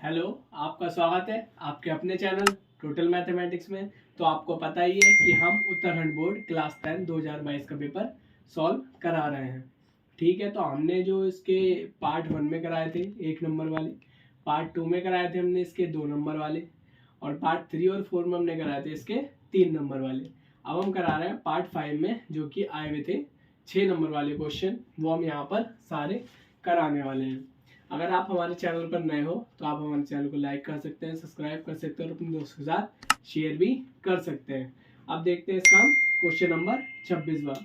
Hello, आपका स्वागत है आपके अपने चैनल टोटल मैथमेटिक्स में। तो आपको पता ही है कि हम उत्तराखंड बोर्ड क्लास 10 2022 का पेपर सॉल्व करा रहे हैं। ठीक है, तो हमने जो इसके पार्ट 1 में कराए थे 1 नंबर वाले, पार्ट 2 में कराए थे हमने इसके 2 नंबर वाले, और पार्ट 3 और 4 में हमने कराए थे इसके 3 नंबर वाले। अब हम करा रहे हैं पार्ट 5 में, जो कि आए हुए थे 6 नंबर वाले क्वेश्चन, वो हम यहाँ पर सारे कराने वाले हैं। अगर आप हमारे चैनल पर नए हो तो आप हमारे चैनल को लाइक कर सकते हैं, सब्सक्राइब कर सकते हैं और अपने दोस्तों के साथ शेयर भी कर सकते हैं। अब देखते हैं इसका क्वेश्चन नंबर 26वां।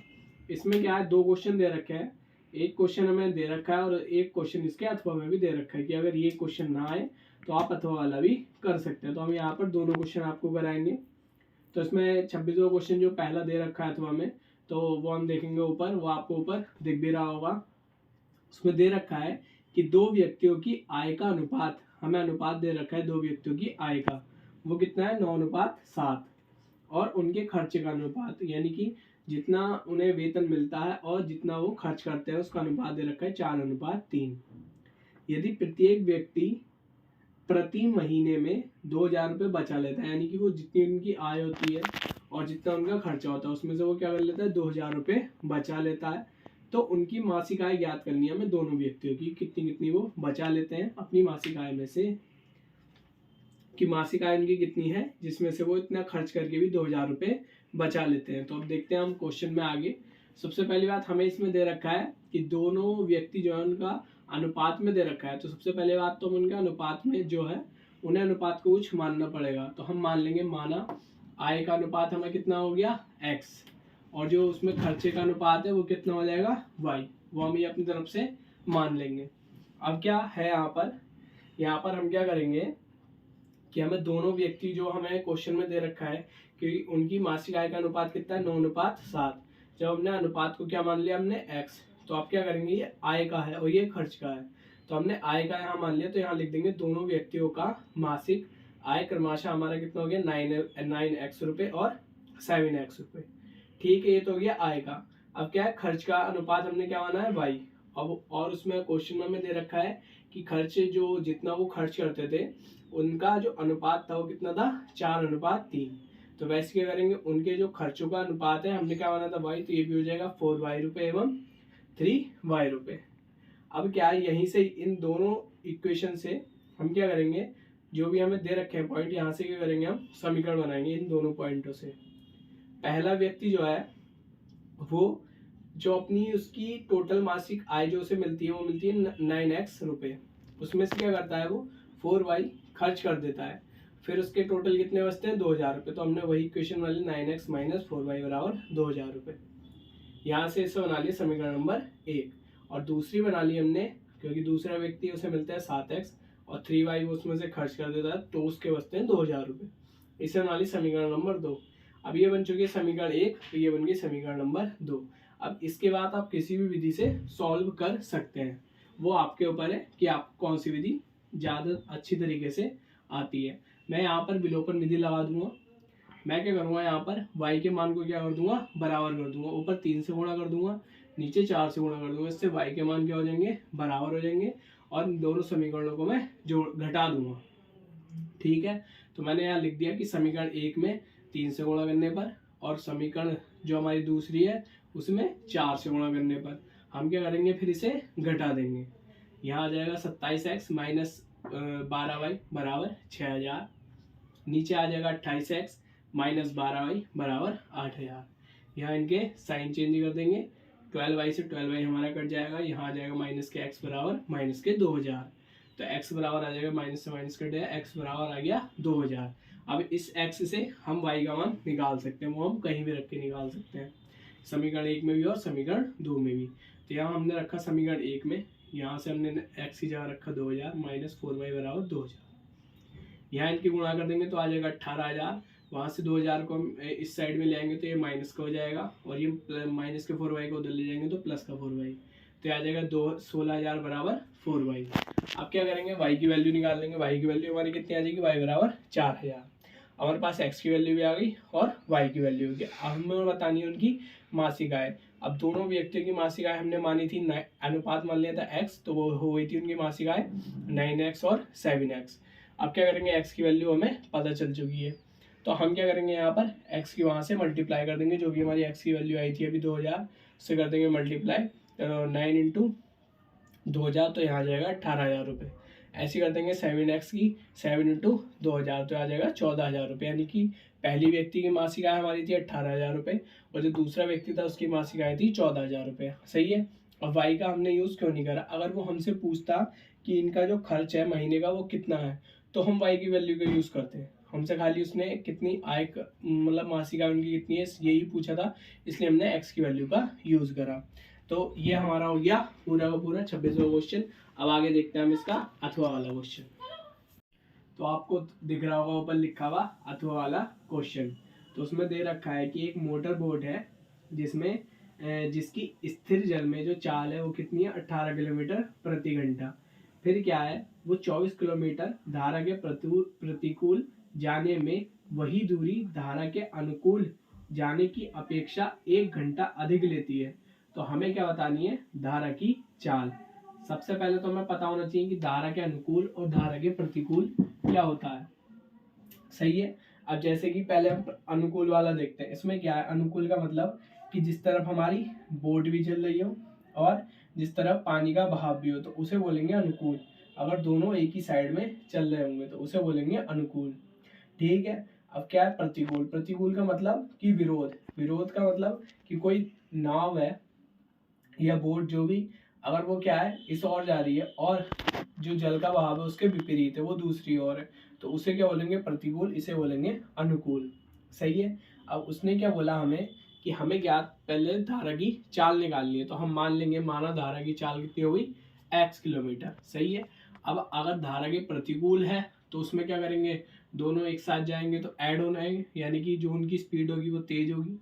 इसमें क्या है, 2 क्वेश्चन दे रखे हैं। एक क्वेश्चन हमें दे रखा है और एक क्वेश्चन इसके अथवा में भी दे रखा है कि अगर ये क्वेश्चन ना आए तो आप अथवा वाला भी कर सकते हैं। तो हम यहाँ पर दोनों क्वेश्चन आपको कराएंगे। तो इसमें 26वां क्वेश्चन जो पहला दे रखा है अथवा में, तो वो हम देखेंगे ऊपर, वो आपको ऊपर दिख भी रहा होगा। उसमें दे रखा है कि 2 व्यक्तियों की आय का अनुपात, हमें अनुपात दे रखा है 2 व्यक्तियों की आय का, वो कितना है 9:7, और उनके खर्चे का अनुपात, यानी कि जितना उन्हें वेतन मिलता है और जितना वो खर्च करते हैं उसका अनुपात दे रखा है 4:3। यदि प्रत्येक व्यक्ति प्रति महीने में 2,000 रुपये बचा लेता है, यानी कि वो जितनी उनकी आय होती है और जितना उनका खर्चा होता है उसमें से वो क्या कर लेता है 2,000 रुपये बचा लेता है, तो उनकी मासिक आय ज्ञात करनी है हमें दोनों व्यक्तियों की, कितनी कितनी वो बचा लेते हैं अपनी मासिक आय में से, कि मासिक आय उनकी कितनी है जिसमें से वो इतना खर्च करके भी 2,000 रुपये बचा लेते हैं। तो अब देखते हैं हम क्वेश्चन में आगे। सबसे पहली बात हमें इसमें दे रखा है कि दोनों व्यक्ति जो है उनका अनुपात में दे रखा है। तो सबसे पहले बात तो हम उनका अनुपात में जो है उन्हें अनुपात को कुछ मानना पड़ेगा। तो हम मान लेंगे, माना आय का अनुपात हमें कितना हो गया x, और जो उसमें खर्चे का अनुपात है वो कितना हो जाएगा y, वो हम ये अपनी तरफ से मान लेंगे। अब क्या है यहाँ पर हम क्या करेंगे कि हमें दोनों व्यक्ति जो हमें क्वेश्चन में दे रखा है कि उनकी मासिक आय का अनुपात कितना है 9:7। जब हमने अनुपात को क्या मान लिया हमने x, तो आप क्या करेंगे, ये आय का है और ये खर्च का है, तो हमने आय का यहाँ मान लिया, तो यहाँ लिख देंगे दोनों व्यक्तियों का मासिक आय क्रमशः हमारा कितना हो गया 9x रुपये और 7x रुपये। ठीक है, ये तो हो गया आय का। अब क्या है, खर्च का अनुपात हमने क्या माना है y। अब और उसमें क्वेश्चन में हमें दे रखा है कि खर्चे जो जितना वो खर्च करते थे उनका जो अनुपात था वो कितना था 4:3। तो वैसे क्या करेंगे, उनके जो खर्चों का अनुपात है हमने क्या माना था y, तो ये भी हो जाएगा 4y रुपये एवं 3y रुपये। अब क्या है, यहीं से इन दोनों इक्वेशन से हम क्या करेंगे, जो भी हमें दे रखे हैं पॉइंट, यहाँ से क्या करेंगे हम समीकरण बनाएंगे इन दोनों पॉइंटों से। पहला व्यक्ति जो है वो जो अपनी उसकी टोटल मासिक आय जो उसे मिलती है वो मिलती है 9x रुपये, उसमें से क्या करता है वो 4y खर्च कर देता है, फिर उसके टोटल कितने बचते हैं 2,000 रुपये। तो हमने वही इक्वेशन वाली 9x माइनस 4y बराबर 2,000 रुपये, यहाँ से इसे बना लिया समीकरण नंबर 1। और दूसरी बना ली हमने, क्योंकि दूसरा व्यक्ति उसे मिलता है 7x और 3y वो उसमें से खर्च कर देता है, तो उसके बचते हैं 2,000 रुपये, इसे बना ली समीकरण नंबर 2। अब ये बन चुकी है समीकरण 1, तो ये बन गई समीकरण नंबर 2। अब इसके बाद आप किसी भी विधि से सॉल्व कर सकते हैं, वो आपके ऊपर है कि आप कौन सी विधि ज़्यादा अच्छी तरीके से आती है। मैं यहाँ पर विलोपन विधि लगा दूंगा। मैं क्या करूँगा, यहाँ पर y के मान को क्या कर दूंगा बराबर कर दूंगा, ऊपर 3 से गुणा कर दूंगा, नीचे 4 से गुणा कर दूंगा, इससे y के मान क्या हो जाएंगे बराबर हो जाएंगे, और दोनों समीकरणों को मैं घटा दूंगा। ठीक है, तो मैंने यहाँ लिख दिया कि समीकरण 1 में 3 से गुणा करने पर, और समीकरण जो हमारी दूसरी है उसमें 4 से गुणा करने पर हम क्या करेंगे, फिर इसे घटा देंगे। यहाँ आ जाएगा 27x माइनस 12y बराबर 6,000, नीचे आ जाएगा 28x माइनस 12y बराबर 8,000। यहाँ इनके साइन चेंज कर देंगे, 12y से 12y हमारा कट जाएगा, यहाँ आ जाएगा माइनस के x बराबर माइनस के 2,000, तो x बराबर आ जाएगा माइनस से माइनस कट जाएगा, x बराबर आ गया 2,000। अब इस x से हम y का मान निकाल सकते हैं, वो हम कहीं भी रख के निकाल सकते हैं, समीकरण 1 में भी और समीकरण 2 में भी। तो यहाँ हमने रखा समीकरण 1 में, यहाँ से हमने x की जगह रखा 2,000 माइनस 4y बराबर 2,000, यहाँ इनकी गुणा कर देंगे तो आ जाएगा 18,000, वहाँ से 2,000 को हम इस साइड में ले आएंगे तो ये माइनस का हो जाएगा, और ये माइनस के 4y को उधर ले जाएंगे तो प्लस का 4y, तो आ जाएगा 16,000 बराबर 4y। अब क्या करेंगे, y की वैल्यू निकाल लेंगे, y की वैल्यू हमारी कितनी आ जाएगी, y बराबर 4,000। हमारे पास x की वैल्यू भी आ गई और y की वैल्यू भी। अब हमें बतानी है उनकी मासिक आय। अब दोनों व्यक्तियों की मासिक आय हमने मानी थी, अनुपात मान लिया था x, तो वो हो गई थी उनकी मासिक आय 9x और 7x। अब क्या करेंगे, एक्स की वैल्यू हमें पता चल चुकी है, तो हम क्या करेंगे यहाँ पर एक्स की वहाँ से मल्टीप्लाई कर देंगे, जो भी हमारी एक्स की वैल्यू आई थी अभी 2000 से कर देंगे मल्टीप्लाई, 9 इंटू 2000 तो यहाँ आ जाएगा 18,000 रुपये। ऐसे कर देंगे 7x की 7 इंटू 2000 तो आ जाएगा 14,000 रुपये, यानी कि पहली व्यक्ति की मासिक आय हमारी थी 18,000 रुपये और जो दूसरा व्यक्ति था उसकी मासिक आय थी 14,000 रुपये। सही है। अब वाई का हमने यूज़ क्यों नहीं करा, अगर वो हमसे पूछता कि इनका जो खर्च है महीने का वो कितना है तो हम वाई की वैल्यू का यूज़ करते हैं। हमसे खाली उसने कितनी आय मतलब मासिक आय उनकी कितनी है यही पूछा था, इसलिए हमने एक्स की वैल्यू का यूज़ करा। तो ये हमारा हो गया पूरा का पूरा 26वां क्वेश्चन। अब आगे देखते हैं हम इसका अथवा वाला क्वेश्चन। तो आपको दिख रहा होगा ऊपर लिखा हुआ अथवा वाला क्वेश्चन। तो उसमें दे रखा है कि एक मोटर बोट है जिसमें जिसकी स्थिर जल में जो चाल है वो कितनी है 18 किलोमीटर प्रति घंटा। फिर क्या है, वो 24 किलोमीटर धारा के प्रतिकूल जाने में वही दूरी धारा के अनुकूल जाने की अपेक्षा 1 घंटा अधिक लेती है। तो हमें क्या बतानी है, धारा की चाल। सबसे पहले तो हमें पता होना चाहिए कि धारा के अनुकूल और धारा के प्रतिकूल क्या होता है। सही है। अब जैसे कि पहले हम अनुकूल वाला देखते हैं। इसमें क्या है, अनुकूल का मतलब कि जिस तरफ हमारी बोट भी चल रही हो और जिस तरफ पानी का बहाव भी हो तो उसे बोलेंगे अनुकूल। अगर दोनों एक ही साइड में चल रहे होंगे तो उसे बोलेंगे अनुकूल। ठीक है। अब क्या है प्रतिकूल, प्रतिकूल का मतलब कि विरोध, विरोध का मतलब कि कोई नाव है या बोट जो भी, अगर वो क्या है इस ओर जा रही है और जो जल का बहाव है उसके विपरीत है, वो दूसरी ओर है, तो उसे क्या बोलेंगे प्रतिकूल, इसे बोलेंगे अनुकूल। सही है। अब उसने क्या बोला हमें कि हमें क्या पहले धारा की चाल निकालनी है, तो हम मान लेंगे माना धारा की चाल कितनी हो गई x किलोमीटर। सही है। अब अगर धारा के प्रतिकूल है तो उसमें क्या करेंगे, दोनों एक साथ जाएंगे तो ऐड होना है, यानी कि जो उनकी स्पीड होगी वो तेज होगी।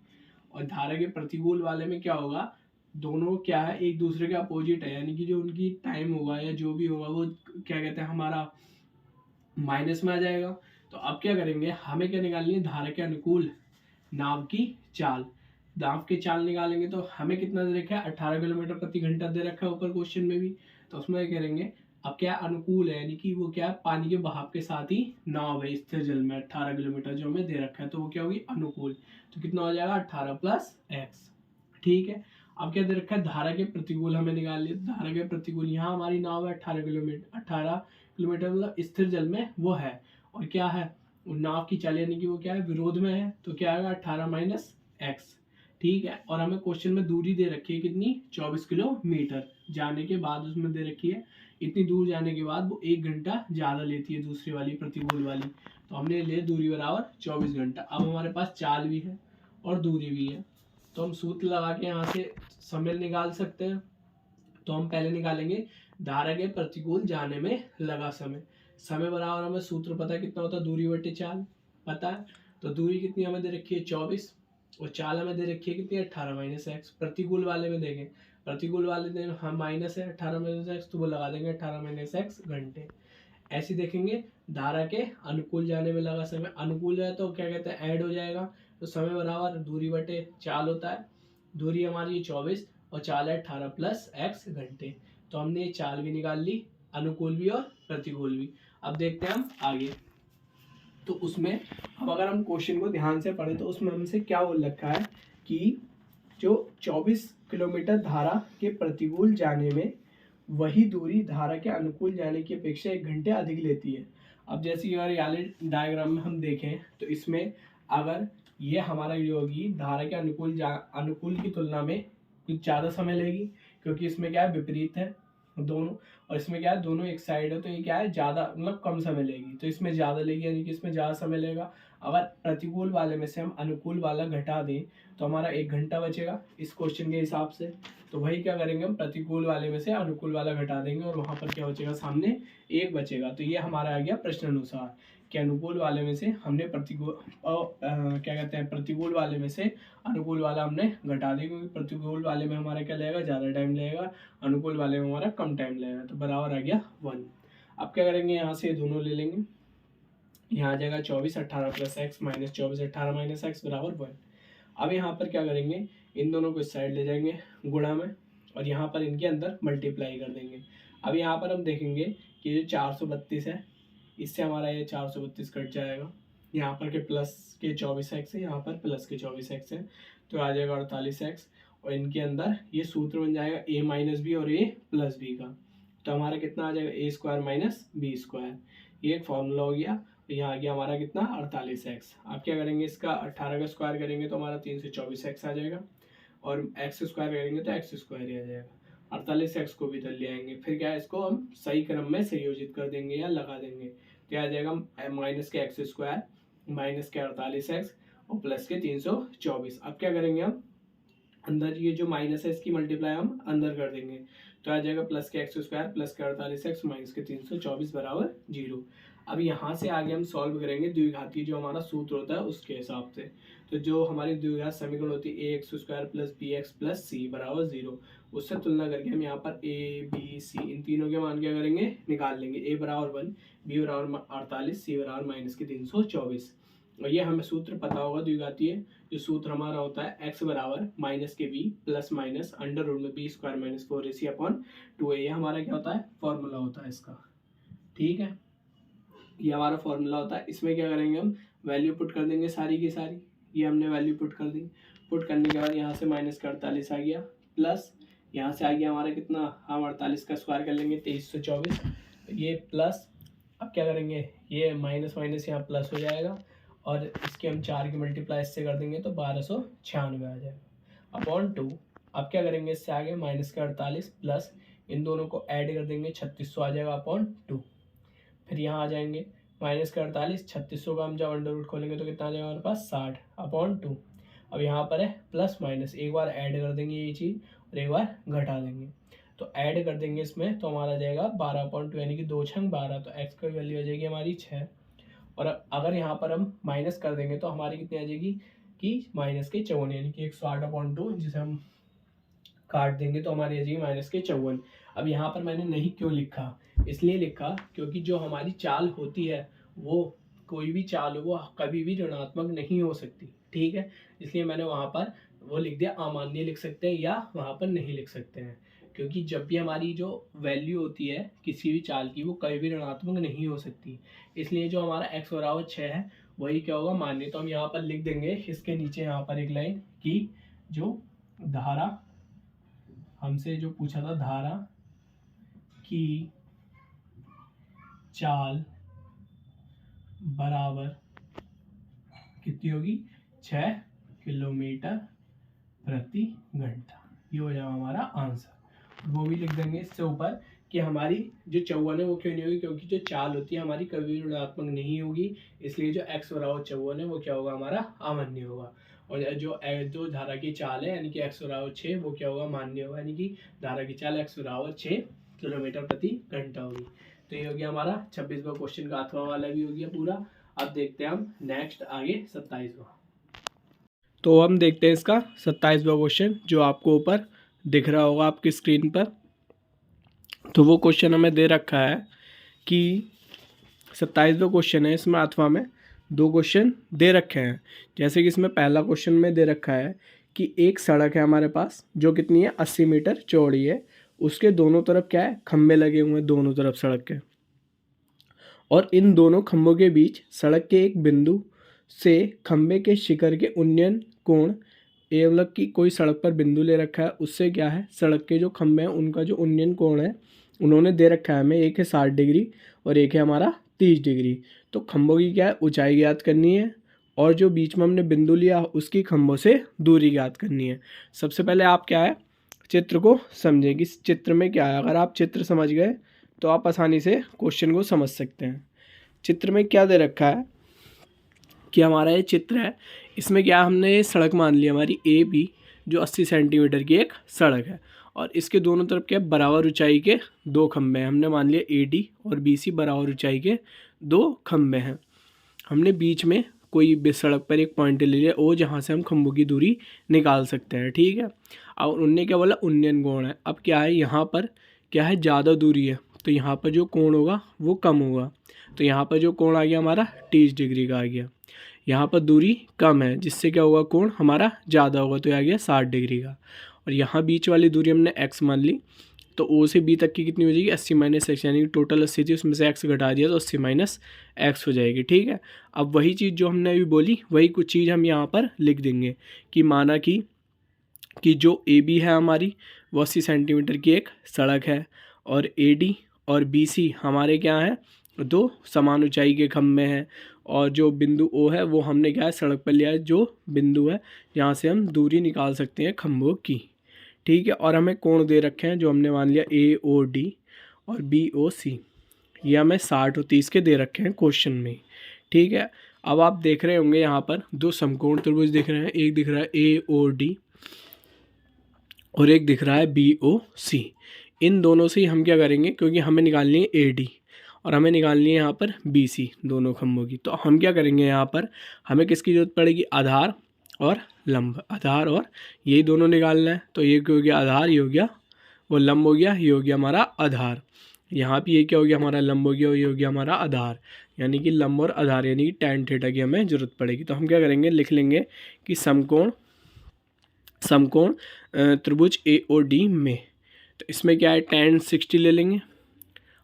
और धारा के प्रतिकूल वाले में क्या होगा, दोनों क्या है एक दूसरे के अपोजिट है, यानी कि जो उनकी टाइम होगा या जो भी होगा वो क्या कहते हैं हमारा माइनस में आ जाएगा। तो अब क्या करेंगे, हमें क्या निकालनी है, धारा के अनुकूल नाव की चाल। नाव की चाल निकालेंगे तो हमें कितना दे रखा है 18 किलोमीटर प्रति घंटा दे रखा है ऊपर क्वेश्चन में भी। तो उसमें क्या करेंगे, अब क्या अनुकूल है यानी कि वो क्या पानी के बहाव के साथ ही नाव है स्थिर जल में 18 किलोमीटर जो हमें दे रखा है, तो वो क्या होगी अनुकूल। तो कितना हो जाएगा 18 प्लस एक्स। ठीक है। अब क्या दे रखा है, धारा के प्रतिकूल हमें निकाल लिया। धारा के प्रतिकूल यहाँ हमारी नाव है 18 किलोमीटर, 18 किलोमीटर मतलब स्थिर जल में वो है, और क्या है नाव की चाल यानी कि वो क्या है विरोध में है, तो क्या आएगा 18 माइनस एक्स। ठीक है। और हमें क्वेश्चन में दूरी दे रखी है कितनी 24 किलोमीटर, जाने के बाद उसमें दे रखी है इतनी दूर जाने के बाद वो 1 घंटा ज़्यादा लेती है दूसरी वाली प्रतिकूल वाली। तो हमने ले दूरी बराबर 24 घंटा। अब हमारे पास चाल भी है और दूरी भी है, तो हम सूत्र लगा के यहाँ से समय निकाल सकते हैं। तो हम पहले निकालेंगे धारा के प्रतिकूल जाने में लगा समय। समय बराबर हमें सूत्र पता है कितना होता है, दूरी बटे चाल पता है। तो दूरी कितनी हमें दे रखी है 24 और चाल हमें दे रखी है कितनी 18 माइनस एक्स। प्रतिकूल वाले में देखें, प्रतिकूल वाले में हम माइनस है 18 माइनस एक्स, तो वो लगा देंगे 18 माइनस एक्स घंटे। ऐसे देखेंगे धारा के अनुकूल जाने में लगा समय, अनुकूल है तो क्या कहते हैं ऐड हो जाएगा, तो समय बराबर दूरी बटे चाल होता है। दूरी हमारी 24 और चाल है 18 प्लस एक्स घंटे। तो हमने ये चाल भी निकाल ली, अनुकूल भी और प्रतिकूल भी। अब देखते हैं हम आगे। तो उसमें अब अगर हम क्वेश्चन को ध्यान से पढ़े तो उसमें हमसे क्या बोल रखा है कि जो 24 किलोमीटर धारा के प्रतिकूल जाने में वही दूरी धारा के अनुकूल जाने की अपेक्षा 1 घंटे अधिक लेती है। अब जैसे अगर वाले डायग्राम में हम देखें तो इसमें अगर ये हमारा जो होगी धारा के अनुकूल की तुलना में कुछ ज़्यादा समय लेगी, क्योंकि इसमें क्या है विपरीत है दोनों, और इसमें क्या है दोनों एक साइड है, तो ये क्या है ज़्यादा मतलब कम समय लेगी, तो इसमें ज़्यादा लेगी यानी कि इसमें ज़्यादा समय लेगा। अगर प्रतिकूल वाले में से हम अनुकूल वाला घटा दें तो हमारा 1 घंटा बचेगा इस क्वेश्चन के हिसाब से। तो वही क्या करेंगे हम प्रतिकूल वाले में से अनुकूल वाला घटा देंगे और वहाँ पर क्या बचेगा सामने 1 बचेगा। तो ये हमारा आ गया प्रश्न अनुसार कि अनुकूल वाले में से हमने क्या कहते हैं प्रतिकूल वाले में से अनुकूल वाला हमने घटा दिया, क्योंकि प्रतिकूल वाले में हमारा क्या लगेगा ज़्यादा टाइम लगेगा, अनुकूल वाले में हमारा कम टाइम लगेगा। तो बराबर आ गया 1। अब क्या करेंगे यहाँ से दोनों ले लेंगे, यहाँ आ जाएगा 24 18 plus x minus 24 18 minus x बराबर 1। अब यहाँ पर क्या करेंगे, इन दोनों को इस साइड ले जाएंगे गुणा में और यहाँ पर इनके अंदर मल्टीप्लाई कर देंगे। अब यहाँ पर हम देखेंगे कि जो 432 है इससे हमारा ये 432 कट जाएगा। यहाँ पर के प्लस के 24x है, यहाँ पर प्लस के 24x है, तो आ जाएगा 48x। और इनके अंदर ये सूत्र बन जाएगा a माइनस बी और a प्लस बी का, तो हमारा कितना आ जाएगा a square minus B square. ये एक फॉर्मूला हो गया। यहाँ आ गया हमारा कितना 48x। आप क्या करेंगे, इसका 18 का स्क्वायर करेंगे तो हमारा 324x आ जाएगा, और x स्क्वायर करेंगे तो x स्क्वायर ही आ जाएगा। 48x को भी इधर ले आएंगे, फिर क्या है इसको हम सही क्रम में संयोजित कर देंगे या लगा देंगे, तो आ जाएगा माइनस के x स्क्वायर माइनस के 48x और प्लस के 324। अब क्या करेंगे हम, अंदर ये जो माइनस है इसकी मल्टीप्लाई हम अंदर कर देंगे, तो आ जाएगा प्लस के x स्क्वायर प्लस के 48x माइनस के 324 बराबर 0। अब यहाँ से आगे हम सॉल्व करेंगे द्विघाती जो हमारा सूत्र होता है उसके हिसाब से। तो जो हमारी द्विघात समीकरण होती है A X square plus B X plus C बराबर 0, उससे तुलना करके हम यहाँ पर ए बी सी इन तीनों के मान क्या करेंगे, निकाल लेंगे। ए बराबर 1, बी बराबर 48, सी बराबर माइनस के 324। और ये हमें सूत्र पता होगा द्विघातीय, जो सूत्र हमारा होता है x बराबर माइनस के B plus minus under root में B square minus 4ac upon 2a। ये हमारा क्या होता है, फॉर्मूला होता है इसका। ठीक है, ये हमारा फॉर्मूला होता है। इसमें क्या करेंगे, हम वैल्यू पुट कर देंगे सारी की सारी। ये हमने वैल्यू पुट कर दी। पुट करने के बाद यहाँ से माइनस का 48 आ गया, प्लस यहाँ से आ गया हमारा कितना, हम 48 का स्क्वायर कर लेंगे 2324, ये प्लस। अब क्या करेंगे, ये माइनस माइनस यहाँ प्लस हो जाएगा, और इसके हम 4 की मल्टीप्लाई इससे कर देंगे तो 1296 आ जाएगा अपॉन 2। अब क्या करेंगे, इससे आगे माइनस का 48 प्लस इन दोनों को ऐड कर देंगे 3600 आ जाएगा अपॉन 2। फिर यहाँ आ जाएंगे माइनस का 48, 3600 का हम जब अंडर रूट खोलेंगे तो कितना आ जाएगा हमारे पास 60 अपॉन 2। अब यहाँ पर है प्लस माइनस, एक बार ऐड कर देंगे ये चीज़ और एक बार घटा देंगे, तो ऐड कर देंगे इसमें तो हमारा जाएगा 12/2 यानी कि 2 छंग 12, तो x की वैल्यू आ जाएगी हमारी 6। और अगर यहाँ पर हम माइनस कर देंगे तो हमारी कितनी आ जाएगी कि माइनस के 54 यानी कि 108/2, जिसे हम काट देंगे तो हमारी आ जाएगी माइनस के 54। अब यहाँ पर मैंने नहीं क्यों लिखा, इसलिए लिखा क्योंकि जो हमारी चाल होती है वो कोई भी चाल हो वो कभी भी ऋणात्मक नहीं हो सकती। ठीक है, इसलिए मैंने वहाँ पर वो लिख दिया, अमान्य लिख सकते हैं या वहाँ पर नहीं लिख सकते हैं, क्योंकि जब भी हमारी जो वैल्यू होती है किसी भी चाल की वो कभी भी ऋणात्मक नहीं हो सकती। इसलिए जो हमारा x बराबर 6 है वही क्या होगा, मान्य। तो हम यहाँ पर लिख देंगे इसके नीचे यहाँ पर एक लाइन कि जो धारा हमसे जो पूछा था, धारा की चाल बराबर कितनी होगी, 6 किलोमीटर प्रति घंटा। ये हो जाएगा हमारा आंसर। वो भी लिख देंगे इससे ऊपर कि हमारी जो 54 है वो क्यों नहीं होगी, क्योंकि जो चाल होती है हमारी कभी ऋणात्मक नहीं होगी, इसलिए जो x बराबर 54 है वो क्या होगा, हमारा अमान्य होगा। और जो धारा की चाल है यानी कि x बराबर 6 वो क्या होगा, मान्य होगा, यानी कि धारा की चाल x बराबर 6 किलोमीटर प्रति घंटा होगी। तो ये हो गया हमारा 26वां क्वेश्चन का 8वां वाला भी हो गया पूरा। अब देखते हैं हम नेक्स्ट आगे 27वां। तो हम देखते हैं इसका 27वां क्वेश्चन जो आपको ऊपर दिख रहा होगा आपकी स्क्रीन पर। तो वो क्वेश्चन हमें दे रखा है कि 27वां क्वेश्चन है, इसमें 8वां में 2 क्वेश्चन दे रखे हैं। जैसे कि इसमें पहला क्वेश्चन में दे रखा है कि एक सड़क है हमारे पास जो कितनी है 80 मीटर चौड़ी है, उसके दोनों तरफ क्या है, खंबे लगे हुए हैं दोनों तरफ सड़क के, और इन दोनों खंभों के बीच सड़क के एक बिंदु से खंबे के शिखर के उन्नयन कोण, ये मतलब कि कोई सड़क पर बिंदु ले रखा है, उससे क्या है सड़क के जो खंभे हैं उनका जो उन्नयन कोण है उन्होंने दे रखा है हमें, एक है 60 डिग्री और एक है हमारा 30 डिग्री। तो खंभों की क्या है ऊंचाई ज्ञात करनी है, और जो बीच में हमने बिंदु लिया उसकी खंभों से दूरी ज्ञात करनी है। सबसे पहले आप क्या है चित्र को समझें कि इस चित्र में क्या है। अगर आप चित्र समझ गए तो आप आसानी से क्वेश्चन को समझ सकते हैं। चित्र में क्या दे रखा है कि हमारा ये चित्र है, इसमें क्या हमने सड़क मान ली हमारी ए बी जो 80 सेंटीमीटर की एक सड़क है, और इसके दोनों तरफ क्या बराबर ऊंचाई के 2 खंबे हैं। हमने मान लिया ए डी और बी सी बराबर ऊंचाई के 2 खंबे हैं। हमने बीच में कोई सड़क पर एक पॉइंट ले लिया ओ, जहाँ से हम खंभों की दूरी निकाल सकते हैं। ठीक है, और उनने क्या बोला उन्नयन कोण है। अब क्या है यहाँ पर क्या है ज़्यादा दूरी है, तो यहाँ पर जो कोण होगा वो कम होगा, तो यहाँ पर जो कोण आ गया हमारा 30 डिग्री का आ गया। यहाँ पर दूरी कम है जिससे क्या होगा कोण हमारा ज़्यादा होगा, तो आ गया 60 डिग्री का। और यहाँ बीच वाली दूरी हमने x मान ली, तो ओ से बी तक की कितनी हो जाएगी 80 माइनस एक्स, यानी कि टोटल 80 थी उसमें से एक्स घटा दिया तो 80 माइनस एक्स हो जाएगी। ठीक है, अब वही चीज़ जो हमने अभी बोली वही कुछ चीज़ हम यहाँ पर लिख देंगे कि माना कि जो ए बी है हमारी वो 80 सेंटीमीटर की एक सड़क है, और ए डी और बी सी हमारे क्या हैं, दो समान ऊंचाई के खंभे हैं, और जो बिंदु ओ है वो हमने क्या है सड़क पर लिया है, जो बिंदु है यहाँ से हम दूरी निकाल सकते हैं खंभों की। ठीक है, और हमें कोण दे रखे हैं जो हमने मान लिया ए ओ डी और बी ओ सी, ये हमें 60 और 30 के दे रखे हैं क्वेश्चन में। ठीक है, अब आप देख रहे होंगे यहाँ पर दो समकोण त्रिभुज दिख रहे हैं, एक दिख रहा है ए ओ डी और एक दिख रहा है बी ओ सी। इन दोनों से ही हम क्या करेंगे, क्योंकि हमें निकालनी है ए डी और हमें निकालनी है यहाँ पर बी सी दोनों खंभों की, तो हम क्या करेंगे यहाँ पर हमें किसकी ज़रूरत पड़ेगी, आधार और लंब, आधार और यही दोनों निकालना है। तो ये हो गया आधार, ये हो गया वो लंब हो गया, ये हो गया हमारा आधार। यहाँ पे ये क्या हो गया हमारा लंब हो गया और ये हो गया हमारा आधार, यानी कि लंब और आधार यानी कि टैन थीटा की हमें ज़रूरत पड़ेगी। तो हम क्या करेंगे, लिख लेंगे कि समकोण त्रिभुज ए ओ डी में, तो इसमें क्या है tan 60 ले लेंगे,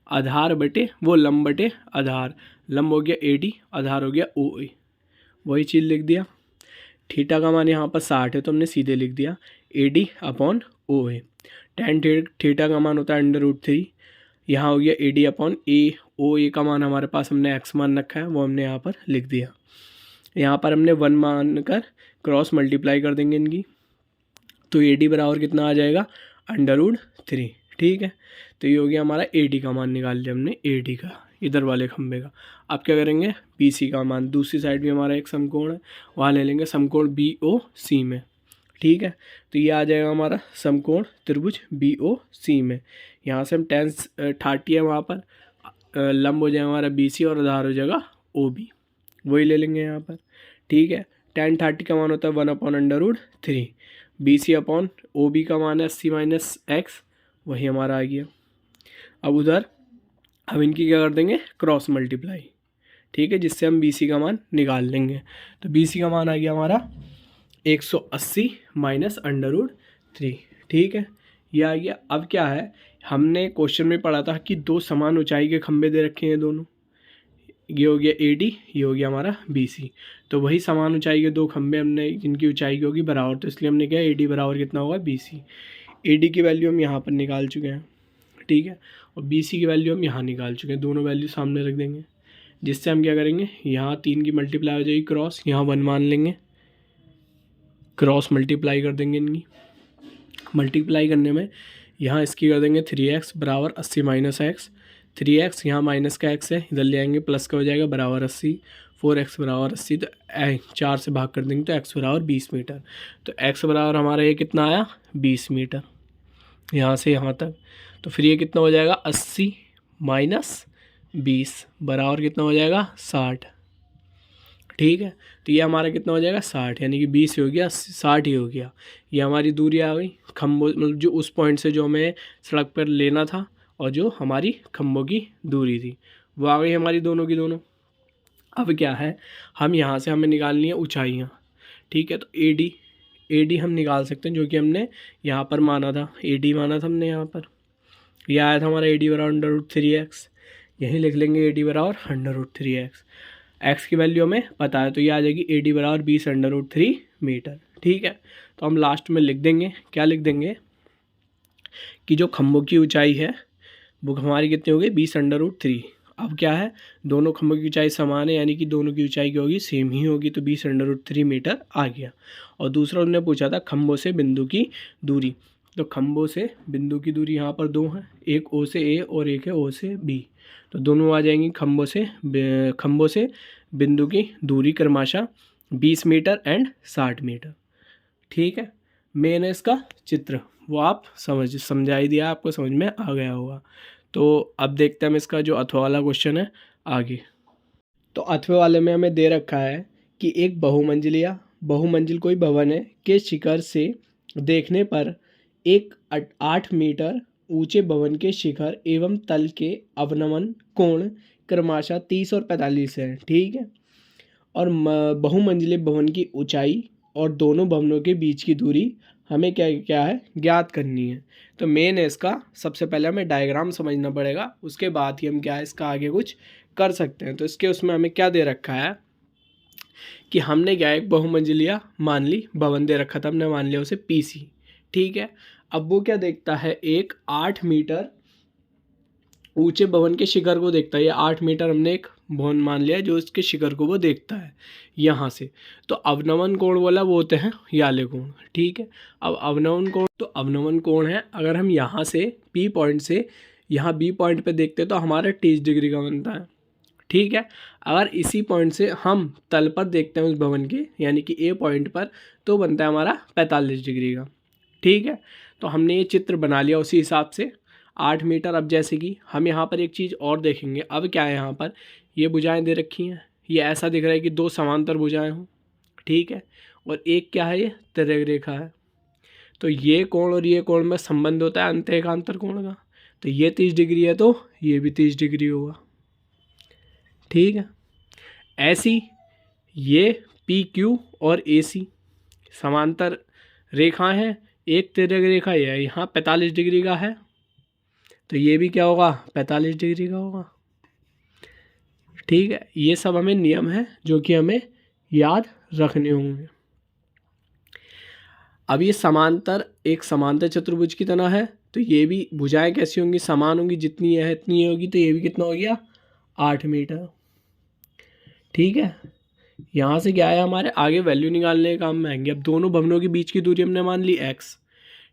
आधार बटे वो लंब बटे आधार, लंब हो गया ए डी, आधार हो गया ओ ए, वही चीज़ लिख दिया। थीटा का मान यहाँ पर 60 है तो हमने सीधे लिख दिया A D upon O A. Tan theta का मान होता है √3, यहाँ हो गया ए डी अपॉन ए, ओ ए का मान हमारे पास हमने एक्स मान रखा है वो हमने यहाँ पर लिख दिया। यहाँ पर हमने 1 मान कर क्रॉस मल्टीप्लाई कर देंगे इनकी, तो ए डी बराबर कितना आ जाएगा √3। ठीक है, तो ये हो गया हमारा ए डी का मान निकाल लिया हमने, ए डी का इधर वाले खंबे का। अब क्या करेंगे बी सी का मान, दूसरी साइड भी हमारा एक समकोण है वहाँ ले लेंगे समकोण बी ओ सी में। ठीक है, तो ये आ जाएगा हमारा समकोण त्रिभुज बी ओ सी में। यहाँ से हम tan 30 है वहाँ पर, लंब हो जाएगा हमारा बी सी और आधार हो जाएगा ओ बी, वही ले लेंगे यहाँ पर। ठीक है, tan 30 का मान होता है 1/√3, B C upon O B का मान है 80 माइनस एक्स, वही हमारा आ गया। अब उधर हम इनकी क्या कर देंगे क्रॉस मल्टीप्लाई। ठीक है, जिससे हम बी सी का मान निकाल लेंगे, तो बी सी का मान आ गया हमारा 180 माइनस √3। ठीक है, ये आ गया। अब क्या है, हमने क्वेश्चन में पढ़ा था कि दो समान ऊंचाई के खंभे दे रखे हैं दोनों, ये हो गया ए डी, ये हो गया हमारा बी सी, तो वही समान ऊंचाई के दो खंभे हमने जिनकी ऊंचाई की होगी बराबर, तो इसलिए हमने क्या ए डी बराबर कितना होगा बी सी। ए डी की वैल्यू हम यहाँ पर निकाल चुके हैं। ठीक है, और बी सी की वैल्यू हम यहाँ निकाल चुके हैं, दोनों वैल्यू सामने रख देंगे, जिससे हम क्या करेंगे यहाँ 3 की मल्टीप्लाई हो जाएगी क्रॉस, यहाँ 1 मान लेंगे, क्रॉस मल्टीप्लाई कर देंगे इनकी। मल्टीप्लाई करने में यहाँ इसकी कर देंगे 3x बराबर 80 माइनस एक्स, 3x यहाँ माइनस का x है इधर ले आएंगे प्लस का हो जाएगा बराबर 80, 4x बराबर 80, तो 4 से भाग कर देंगे तो x बराबर 20 मीटर। तो x बराबर हमारा ये कितना आया 20 मीटर यहाँ से यहाँ तक। तो फिर ये कितना हो जाएगा 80 माइनस 20 बराबर कितना हो जाएगा 60। ठीक है, तो ये हमारा कितना हो जाएगा 60, यानी कि 20 हो गया 60 ही हो गया। ये हमारी दूरी आ गई खम्भों, मतलब जो उस पॉइंट से जो हमें सड़क पर लेना था और जो हमारी खम्भों की दूरी थी वो आ गई हमारी दोनों की दोनों। अब क्या है, हम यहाँ से हमें निकालनी है ऊंचाइयाँ। ठीक है, तो ए डी हम निकाल सकते हैं, जो कि हमने यहाँ पर माना था, ए डी माना था हमने यहाँ पर, यह आया था हमारा ए डी बराबर √3x, यहीं लिख लेंगे ए डी बराबर √3x। एक्स की वैल्यू हमें पता है, तो ये आ जाएगी ए डी बराबर 20/√3 मीटर। ठीक है, तो हम लास्ट में लिख देंगे, क्या लिख देंगे कि जो खम्भों की ऊंचाई है वो हमारी कितनी होगी 20/√3। अब क्या है, दोनों खम्भों की ऊंचाई समान है, यानी कि दोनों की ऊंचाई क्या होगी सेम ही होगी, तो 20/√3 मीटर आ गया। और दूसरा उन्होंने पूछा था खम्भों से बिंदु की दूरी, तो खम्भों से बिंदु की दूरी यहाँ पर दो है, एक ओ से ए और एक है ओ से बी, तो दोनों आ जाएंगी खम्भों से बिंदु की दूरी क्रमशः 20 मीटर एंड 60 मीटर। ठीक है, मैंने इसका चित्र वो आप समझाई दिया, आपको समझ में आ गया होगा। तो अब देखते हैं हम इसका जो अथवा वाला क्वेश्चन है आगे। तो अथवा वाले में हमें दे रखा है कि एक बहुमंजिल कोई भवन है के शिखर से देखने पर एक 8 मीटर ऊंचे भवन के शिखर एवं तल के अवनमन कोण क्रमशः 30 और 45 है। ठीक है, और बहुमंजिले भवन की ऊंचाई और दोनों भवनों के बीच की दूरी हमें क्या क्या है ज्ञात करनी है। तो मेन है इसका, सबसे पहले हमें डायग्राम समझना पड़ेगा, उसके बाद ही हम क्या है इसका आगे कुछ कर सकते हैं। तो इसके उसमें हमें क्या दे रखा है कि हमने क्या एक बहुमंजिलिया मान ली भवन दे रखा था, हमने मान लिया उसे पीसी। ठीक है, अब वो क्या देखता है, एक 8 मीटर ऊंचे भवन के शिखर को देखता है। ये 8 मीटर हमने एक भवन मान लिया जो इसके शिखर को वो देखता है यहाँ से। तो अवनमन कोण बोला वो होते हैं याले कोण। ठीक है, अब अवनमन कोण, तो अवनमन कोण है अगर हम यहाँ से पी पॉइंट से यहाँ बी पॉइंट पे देखते हैं तो हमारा 30 डिग्री का बनता है। ठीक है, अगर इसी पॉइंट से हम तल पर देखते हैं उस भवन के यानी कि ए पॉइंट पर, तो बनता है हमारा 45 डिग्री का। ठीक है, तो हमने ये चित्र बना लिया उसी हिसाब से 8 मीटर। अब जैसे कि हम यहाँ पर एक चीज़ और देखेंगे, अब क्या है यहाँ पर ये भुजाएं दे रखी हैं, ये ऐसा दिख रहा है कि दो समांतर भुजाएं हों। ठीक है, और एक क्या है, ये तिर्यक रेखा है। तो ये कोण और ये कोण में संबंध होता है अंतःएकांतर कोण का। तो ये 30 डिग्री है तो ये भी 30 डिग्री होगा। ठीक है, ऐसी ये पी क्यू और ए सी समांतर रेखाएं हैं, एक तिर्यक रेखा ये यहाँ 45 डिग्री का है, तो ये भी क्या होगा 45 डिग्री का होगा। ठीक है, ये सब हमें नियम है जो कि हमें याद रखने होंगे। अब ये समांतर एक समांतर चतुर्भुज की तरह है, तो ये भी भुजाएं कैसी होंगी, समान होंगी, जितनी है इतनी होगी। तो ये भी कितना हो गया 8 मीटर। ठीक है, यहाँ से क्या है हमारे आगे वैल्यू निकालने के काम में आएंगे। अब दोनों भवनों के बीच की दूरी हमने मान ली x।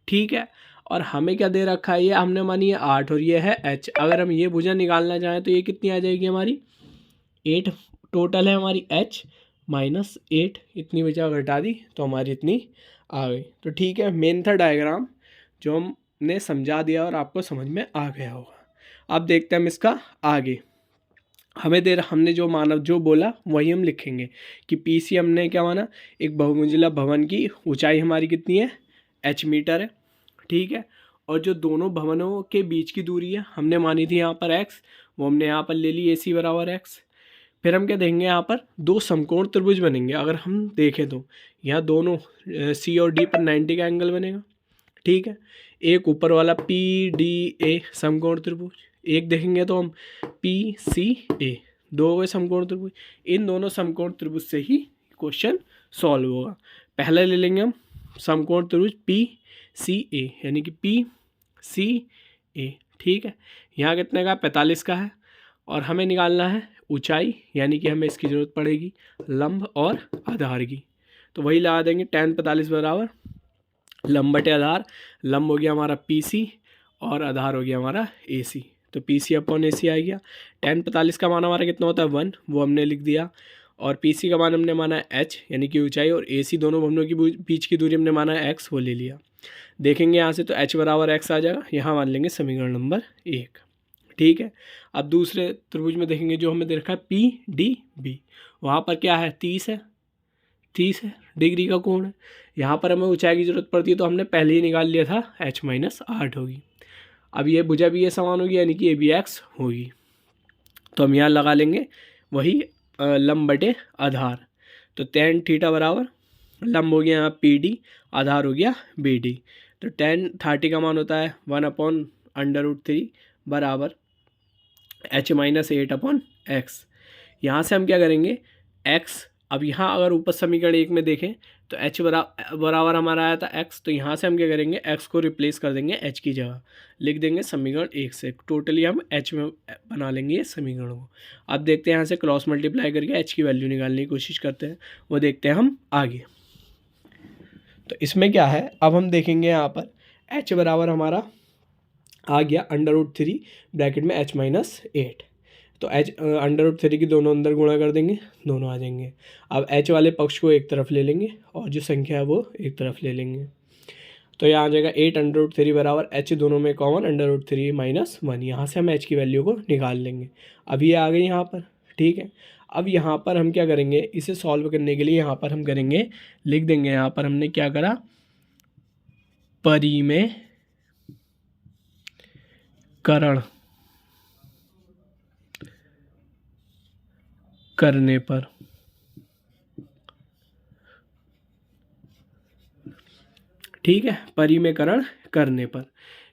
ठीक है, और हमें क्या दे रखा है, ये हमने मानी है 8 और ये है h। अगर हम ये भुजा निकालना चाहें तो ये कितनी आ जाएगी हमारी 8 टोटल है हमारी h माइनस 8, इतनी भुजा घटा दी तो हमारी इतनी आ गई। तो ठीक है, मेन था डायग्राम जो हमने समझा दिया और आपको समझ में आ गया होगा। अब देखते हैं हम इसका आगे। हमने जो माना जो बोला वही हम लिखेंगे कि पीसी हमने क्या माना, एक बहुमंजिला भवन की ऊंचाई हमारी कितनी है h मीटर है। ठीक है, और जो दोनों भवनों के बीच की दूरी है हमने मानी थी यहाँ पर x, वो हमने यहाँ पर ले ली AC बराबर x। फिर हम क्या देंगे, यहाँ पर दो समकोण त्रिभुज बनेंगे। अगर हम देखें तो यहाँ दोनों C और D पर 90 का एंगल बनेगा। ठीक है, एक ऊपर वाला PDA समकोण त्रिभुज, एक देखेंगे तो हम PCA, दो गए समकोण त्रिभुज। इन दोनों समकोण त्रिभुज से ही क्वेश्चन सॉल्व होगा। पहले ले लेंगे हम समकोण त्रिभुज PCA यानी कि PCA। ठीक है, यहाँ कितने का 45 का है, और हमें निकालना है ऊंचाई यानी कि हमें इसकी ज़रूरत पड़ेगी लंब और आधार की। तो वही लगा देंगे tan 45 बराबर लंब बटे आधार। लंब हो गया हमारा PC और आधार हो गया हमारा AC। तो PC अपॉन AC आ गया। tan 45 का मान हमारा कितना होता है 1, वो हमने लिख दिया। और PC का मान हमने माना है h यानी कि ऊंचाई, और AC दोनों भवनों की बीच की दूरी हमने माना है x, वो ले लिया। देखेंगे यहाँ से तो h बराबर x आ जाएगा, यहाँ मान लेंगे समीकरण नंबर 1। ठीक है, अब दूसरे त्रिभुज में देखेंगे जो हमें दे रखा है PDB, वहाँ पर क्या है 30 है, 30 है डिग्री का कोण है। यहाँ पर हमें ऊंचाई की जरूरत पड़ती है तो हमने पहले ही निकाल लिया था h माइनस 8 होगी। अब ये भुजा भी ये समान होगी यानी कि ये भी x होगी। तो हम यहाँ लगा लेंगे वही लंब बटे आधार। तो tan थीटा बराबर लंब हो गया यहाँ PD, आधार हो गया BD। तो tan 30 का मान होता है 1/√3 बराबर h माइनस 8/x। यहाँ से हम क्या करेंगे x, अब यहाँ अगर ऊपर समीकरण 1 में देखें तो h बराबर हमारा आया था x, तो यहाँ से हम क्या करेंगे x को रिप्लेस कर देंगे h की जगह, लिख देंगे समीकरण 1 से। टोटली हम h में बना लेंगे ये समीकरण को। अब देखते हैं यहाँ से क्रॉस मल्टीप्लाई करके h की वैल्यू निकालने की कोशिश करते हैं, वो देखते हैं हम आगे। तो इसमें क्या है, अब हम देखेंगे यहाँ पर h बराबर हमारा आ गया √3 ब्रैकेट में h माइनस 8। तो h √3 की दोनों अंदर गुणा कर देंगे, दोनों आ जाएंगे। अब h वाले पक्ष को एक तरफ ले लेंगे और जो संख्या है वो एक तरफ ले लेंगे। तो यहाँ आ जाएगा 8/√3 बराबर h दोनों में कॉमन √3 माइनस 1। यहाँ से हम h की वैल्यू को निकाल लेंगे। अब ये आ गई यहाँ पर। ठीक है, अब यहाँ पर हम क्या करेंगे, इसे सॉल्व करने के लिए यहाँ पर हम करेंगे, लिख देंगे यहाँ पर हमने क्या करा, परिमेयकरण करने पर ठीक है, परिमेकरण करने पर।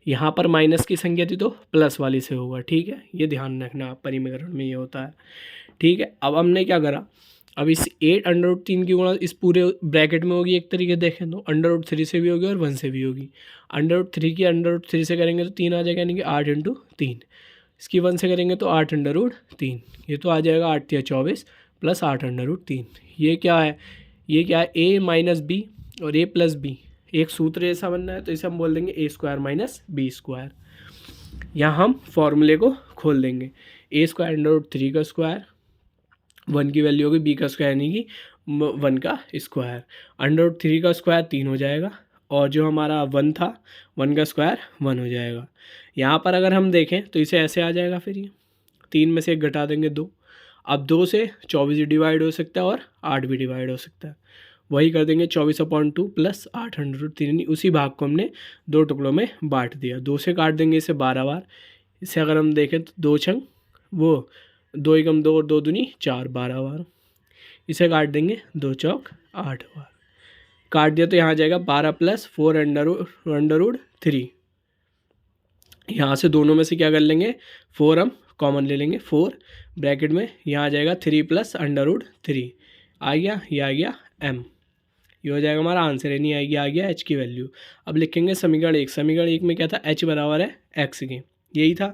यहाँ पर माइनस की संख्या थी तो प्लस वाली से होगा, ठीक है, ये ध्यान रखना, परिमेकरण में ये होता है, ठीक है। अब हमने क्या करा, अब इस 8√3 की गुणा इस पूरे ब्रैकेट में होगी, एक तरीके देखें तो √3 से भी होगी और 1 से भी होगी। √3 की √3 से करेंगे तो 3 आ जाएगा, यानी कि 8×3। इसकी 1 से करेंगे तो 8√3, ये तो आ जाएगा 8 या 24 प्लस 8√3। ये क्या है, ये क्या है, a माइनस बी और a प्लस बी, एक सूत्र ऐसा बनना है तो इसे हम बोल देंगे a² माइनस b²। यहाँ हम फॉर्मूले को खोल देंगे, a² √3 का स्क्वायर, 1 की वैल्यू होगी b का स्क्वायर यानी कि 1 का स्क्वायर, √3 का स्क्वायर 3 हो जाएगा, और जो हमारा 1 था 1 का स्क्वायर 1 हो जाएगा। यहाँ पर अगर हम देखें तो इसे ऐसे आ जाएगा, फिर ये 3 में से 1 घटा देंगे 2। अब 2 से 24 डिवाइड हो सकता है और 8 भी डिवाइड हो सकता है, वही कर देंगे 24/2 प्लस 8√3, उसी भाग को हमने 2 टुकड़ों में बांट दिया। 2 से काट देंगे इसे 12 बार, इसे अगर हम देखें तो 2 छंग वो 2 एकम 2 और 2 दूनी 4, 12 बार। इसे काट देंगे 2 चौक 8 बार, काट दिया तो यहाँ आ जाएगा 12 + 4√3। यहाँ से दोनों में से क्या कर लेंगे, 4 हम कॉमन ले लेंगे, 4 ब्रैकेट में यहाँ आ जाएगा 3 + √3 आ गया, ये आ गया m, ये हो जाएगा हमारा आंसर, यानी आ गया h की वैल्यू। अब लिखेंगे समीकरण 1, समीकरण 1 में क्या था, h बराबर है x के, यही था,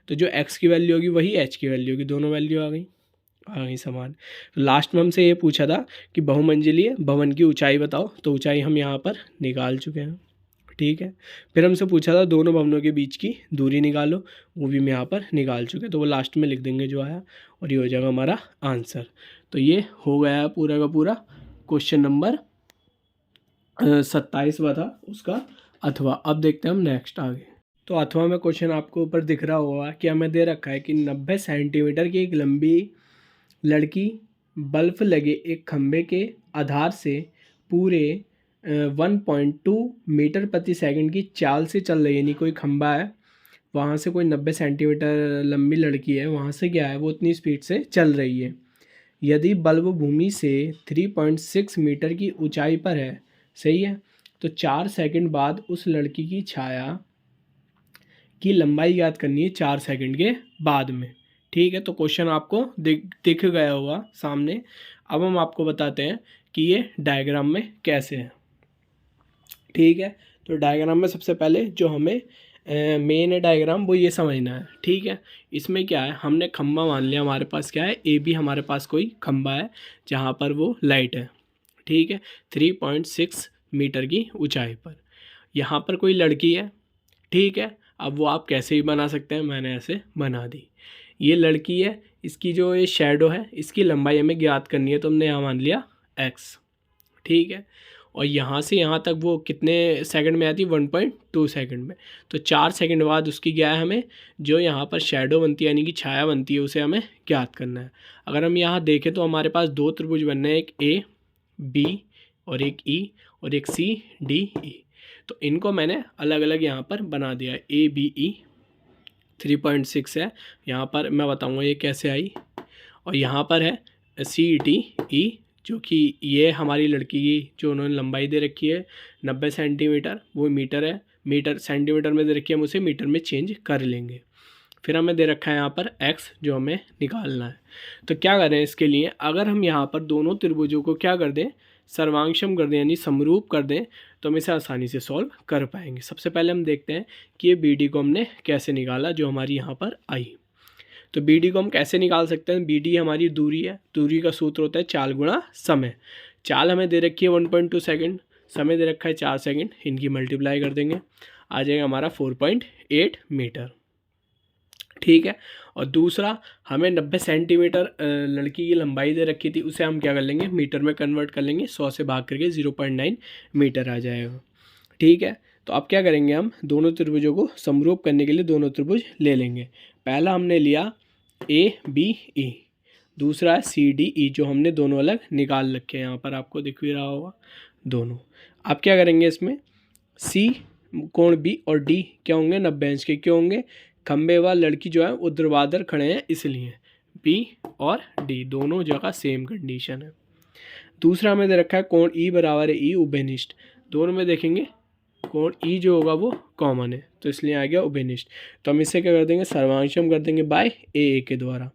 तो जो x की वैल्यू होगी वही h की वैल्यू होगी, दोनों वैल्यू आ गई समान। तो लास्ट में हमसे ये पूछा था कि बहुमंजिलीय भवन की ऊंचाई बताओ, तो ऊंचाई हम यहाँ पर निकाल चुके हैं, ठीक है। फिर हमसे पूछा था दोनों भवनों के बीच की दूरी निकालो, वो भी मैं यहाँ पर निकाल चुके, तो वो लास्ट में लिख देंगे जो आया, और ये हो जाएगा हमारा आंसर। तो ये हो गया है पूरा का पूरा क्वेश्चन नंबर 27वां था उसका अथवा। अब देखते हैं हम नेक्स्ट आगे। तो अथवा में क्वेश्चन आपको ऊपर दिख रहा होगा कि हमें दे रखा है कि 90 सेंटीमीटर की एक लंबी लड़की बल्ब लगे एक खंभे के आधार से पूरे 1.2 मीटर प्रति सेकंड की चाल से चल रही है, यानी कोई खंभा है, वहाँ से कोई 90 सेंटीमीटर लंबी लड़की है, वहाँ से क्या है वो उतनी स्पीड से चल रही है। यदि बल्ब भूमि से 3.6 मीटर की ऊंचाई पर है, सही है, तो 4 सेकंड बाद उस लड़की की छाया की लंबाई ज्ञात करनी है 4 सेकंड के बाद में, ठीक है। तो क्वेश्चन आपको दिख गया होगा सामने। अब हम आपको बताते हैं कि ये डायग्राम में कैसे है, ठीक है। तो डायग्राम में सबसे पहले जो हमें मेन है डायग्राम वो ये समझना है, ठीक है। इसमें क्या है, हमने खंबा मान लिया, हमारे पास क्या है ए बी, हमारे पास कोई खंबा है जहाँ पर वो लाइट है, ठीक है, 3.6 मीटर की ऊंचाई पर। यहाँ पर कोई लड़की है, ठीक है। अब वो आप कैसे भी बना सकते हैं, मैंने ऐसे बना दी, ये लड़की है, इसकी जो ये शेडो है इसकी लंबाई हमें ज्ञात करनी है, तो हमने यहाँ मान लिया x, ठीक है। और यहाँ से यहाँ तक वो कितने सेकंड में आती है, 1.2 सेकंड में। तो 4 सेकंड बाद उसकी क्या है, हमें जो यहाँ पर शेडो बनती है यानी कि छाया बनती है उसे हमें ज्ञात करना है। अगर हम यहाँ देखें तो हमारे पास 2 त्रिभुज बनने हैं, एक ए बी और एक ई और एक सी डी ई। तो इनको मैंने अलग अलग यहाँ पर बना दिया है, ए बी ई 3.6 है, यहाँ पर मैं बताऊँगा ये कैसे आई। और यहाँ पर है सी डी ई, जो कि ये हमारी लड़की की जो उन्होंने लंबाई दे रखी है 90 सेंटीमीटर, वो मीटर है, मीटर सेंटीमीटर में दे रखी है, हम उसे मीटर में चेंज कर लेंगे। फिर हमें दे रखा है यहाँ पर x जो हमें निकालना है। तो क्या करें इसके लिए, अगर हम यहाँ पर दोनों त्रिभुजों को क्या कर दें, सर्वांगक्षम कर दें यानी समरूप कर दें, तो हम इसे आसानी से सॉल्व कर पाएंगे। सबसे पहले हम देखते हैं कि ये बी डी को हमने कैसे निकाला जो हमारी यहाँ पर आई। तो बी डी को हम कैसे निकाल सकते हैं, बी डी हमारी दूरी है, दूरी का सूत्र होता है चाल गुणा समय। चाल हमें दे रखी है 1.2 सेकंड, समय दे रखा है 4 सेकंड, इनकी मल्टीप्लाई कर देंगे, आ जाएगा हमारा 4.8 मीटर, ठीक है। और दूसरा हमें 90 सेंटीमीटर लड़की की लंबाई दे रखी थी, उसे हम क्या कर लेंगे, मीटर में कन्वर्ट कर लेंगे, 100 से भाग करके 0.9 मीटर आ जाएगा, ठीक है। तो अब क्या करेंगे, हम दोनों त्रिभुजों को समरूप करने के लिए दोनों त्रिभुज ले लेंगे। पहला हमने लिया ए बी ई, दूसरा है सी डी ई, जो हमने दोनों अलग निकाल रखे हैं, यहाँ पर आपको दिख भी रहा होगा दोनों। अब क्या करेंगे, इसमें सी कोण बी और डी क्या होंगे, 90 अंश के, क्यों होंगे, खंबे व लड़की जो है ऊर्ध्वाधर खड़े हैं इसलिए, बी और डी दोनों जगह सेम कंडीशन है। दूसरा हमें दे रखा है कोण ई बराबर है ई उभयनिष्ठ, दोनों में देखेंगे कोण ई जो होगा वो कॉमन है, तो इसलिए आ गया उभयनिष्ठ। तो हम इससे क्या कर देंगे, सर्वांशम कर देंगे बाय ए के द्वारा।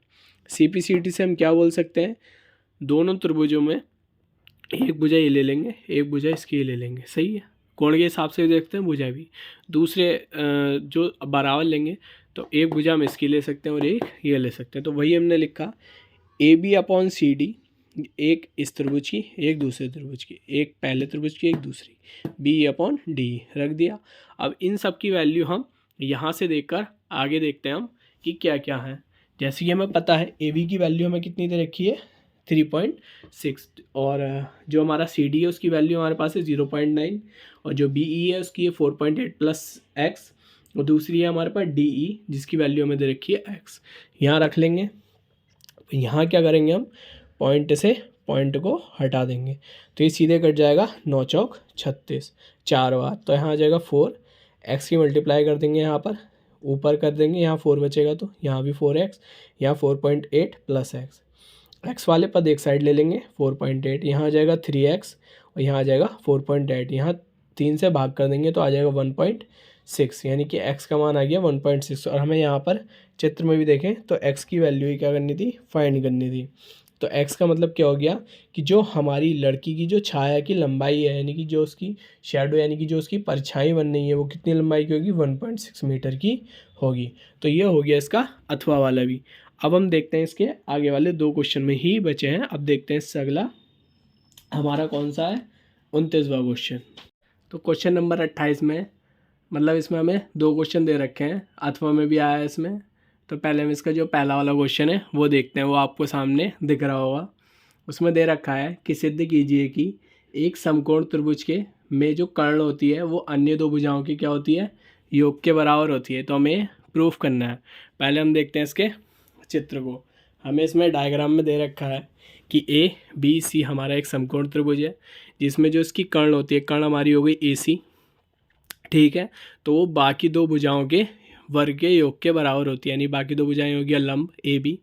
CPCT से हम क्या बोल सकते हैं, दोनों त्रिभुजों में एक भुजा ये ले लेंगे, एक भुजा इसकी ये ले लेंगे, सही है। कोण के हिसाब से देखते हैं भुजा भी, दूसरे जो बराबर लेंगे तो एक भुजा हम इसकी ले सकते हैं और एक ये ले सकते हैं। तो वही हमने लिखा AB/CD, एक इस त्रिभुज की, एक दूसरे त्रिभुज की, एक पहले त्रिभुज की, एक दूसरी, B/D रख दिया। अब इन सब की वैल्यू हम यहाँ से देखकर आगे देखते हैं हम कि क्या क्या है। जैसे कि हमें पता है AB की वैल्यू हमें कितनी दे रखी है, 3.6, और जो हमारा CD है उसकी वैल्यू हमारे पास है 0.9, और जो BE है उसकी है 4.8 + x, और दूसरी है हमारे पास DE जिसकी वैल्यू हमें दे रखी है x। यहाँ रख लेंगे। यहाँ क्या करेंगे हम, पॉइंट से पॉइंट को हटा देंगे तो ये सीधे कट जाएगा, 9 चौक 36, 4 बार, तो यहाँ आ जाएगा 4, x की मल्टीप्लाई कर देंगे, यहाँ पर ऊपर कर देंगे, यहाँ 4 बचेगा तो यहाँ भी 4x, यहाँ 4.8 + x, x वाले पद एक साइड ले लेंगे, 4.8, यहाँ आ जाएगा 3x, और यहाँ आ जाएगा 4.8, यहाँ 3 से भाग कर देंगे तो आ जाएगा 1.6, यानी कि x का मान आ गया 1.6। और हमें यहाँ पर चित्र में भी देखें तो x की वैल्यू ही क्या करनी थी, फाइंड करनी थी। तो x का मतलब क्या हो गया कि जो हमारी लड़की की जो छाया की लंबाई है, यानी कि जो उसकी शैडो, यानी कि जो उसकी परछाई बन रही है, वो कितनी लंबाई की होगी, 1.6 मीटर की होगी। तो ये हो गया इसका अथवा वाला भी। अब हम देखते हैं इसके आगे वाले 2 क्वेश्चन में ही बचे हैं। अब देखते हैं इससे अगला हमारा कौन सा है, 29वां क्वेश्चन। तो क्वेश्चन नंबर 28 में, मतलब इसमें हमें 2 क्वेश्चन दे रखे हैं, अथवा में भी आया है इसमें। तो पहले हम इसका जो पहला वाला क्वेश्चन है वो देखते हैं, वो आपको सामने दिख रहा होगा। उसमें दे रखा है कि सिद्ध कीजिए कि एक समकोण त्रिभुज के में जो कर्ण होती है वो अन्य 2 भुजाओं की क्या होती है, योग के बराबर होती है। तो हमें प्रूफ करना है। पहले हम देखते हैं इसके चित्र को। हमें इसमें डायग्राम में दे रखा है कि ABC हमारा एक समकोण त्रिभुज है जिसमें जो इसकी कर्ण होती है, कर्ण हमारी हो गई AC, ठीक है। तो वो बाकी 2 भुजाओं के वर्ग के योग के बराबर होती है, यानी बाकी 2 भुजाएं हो गया लंब AB,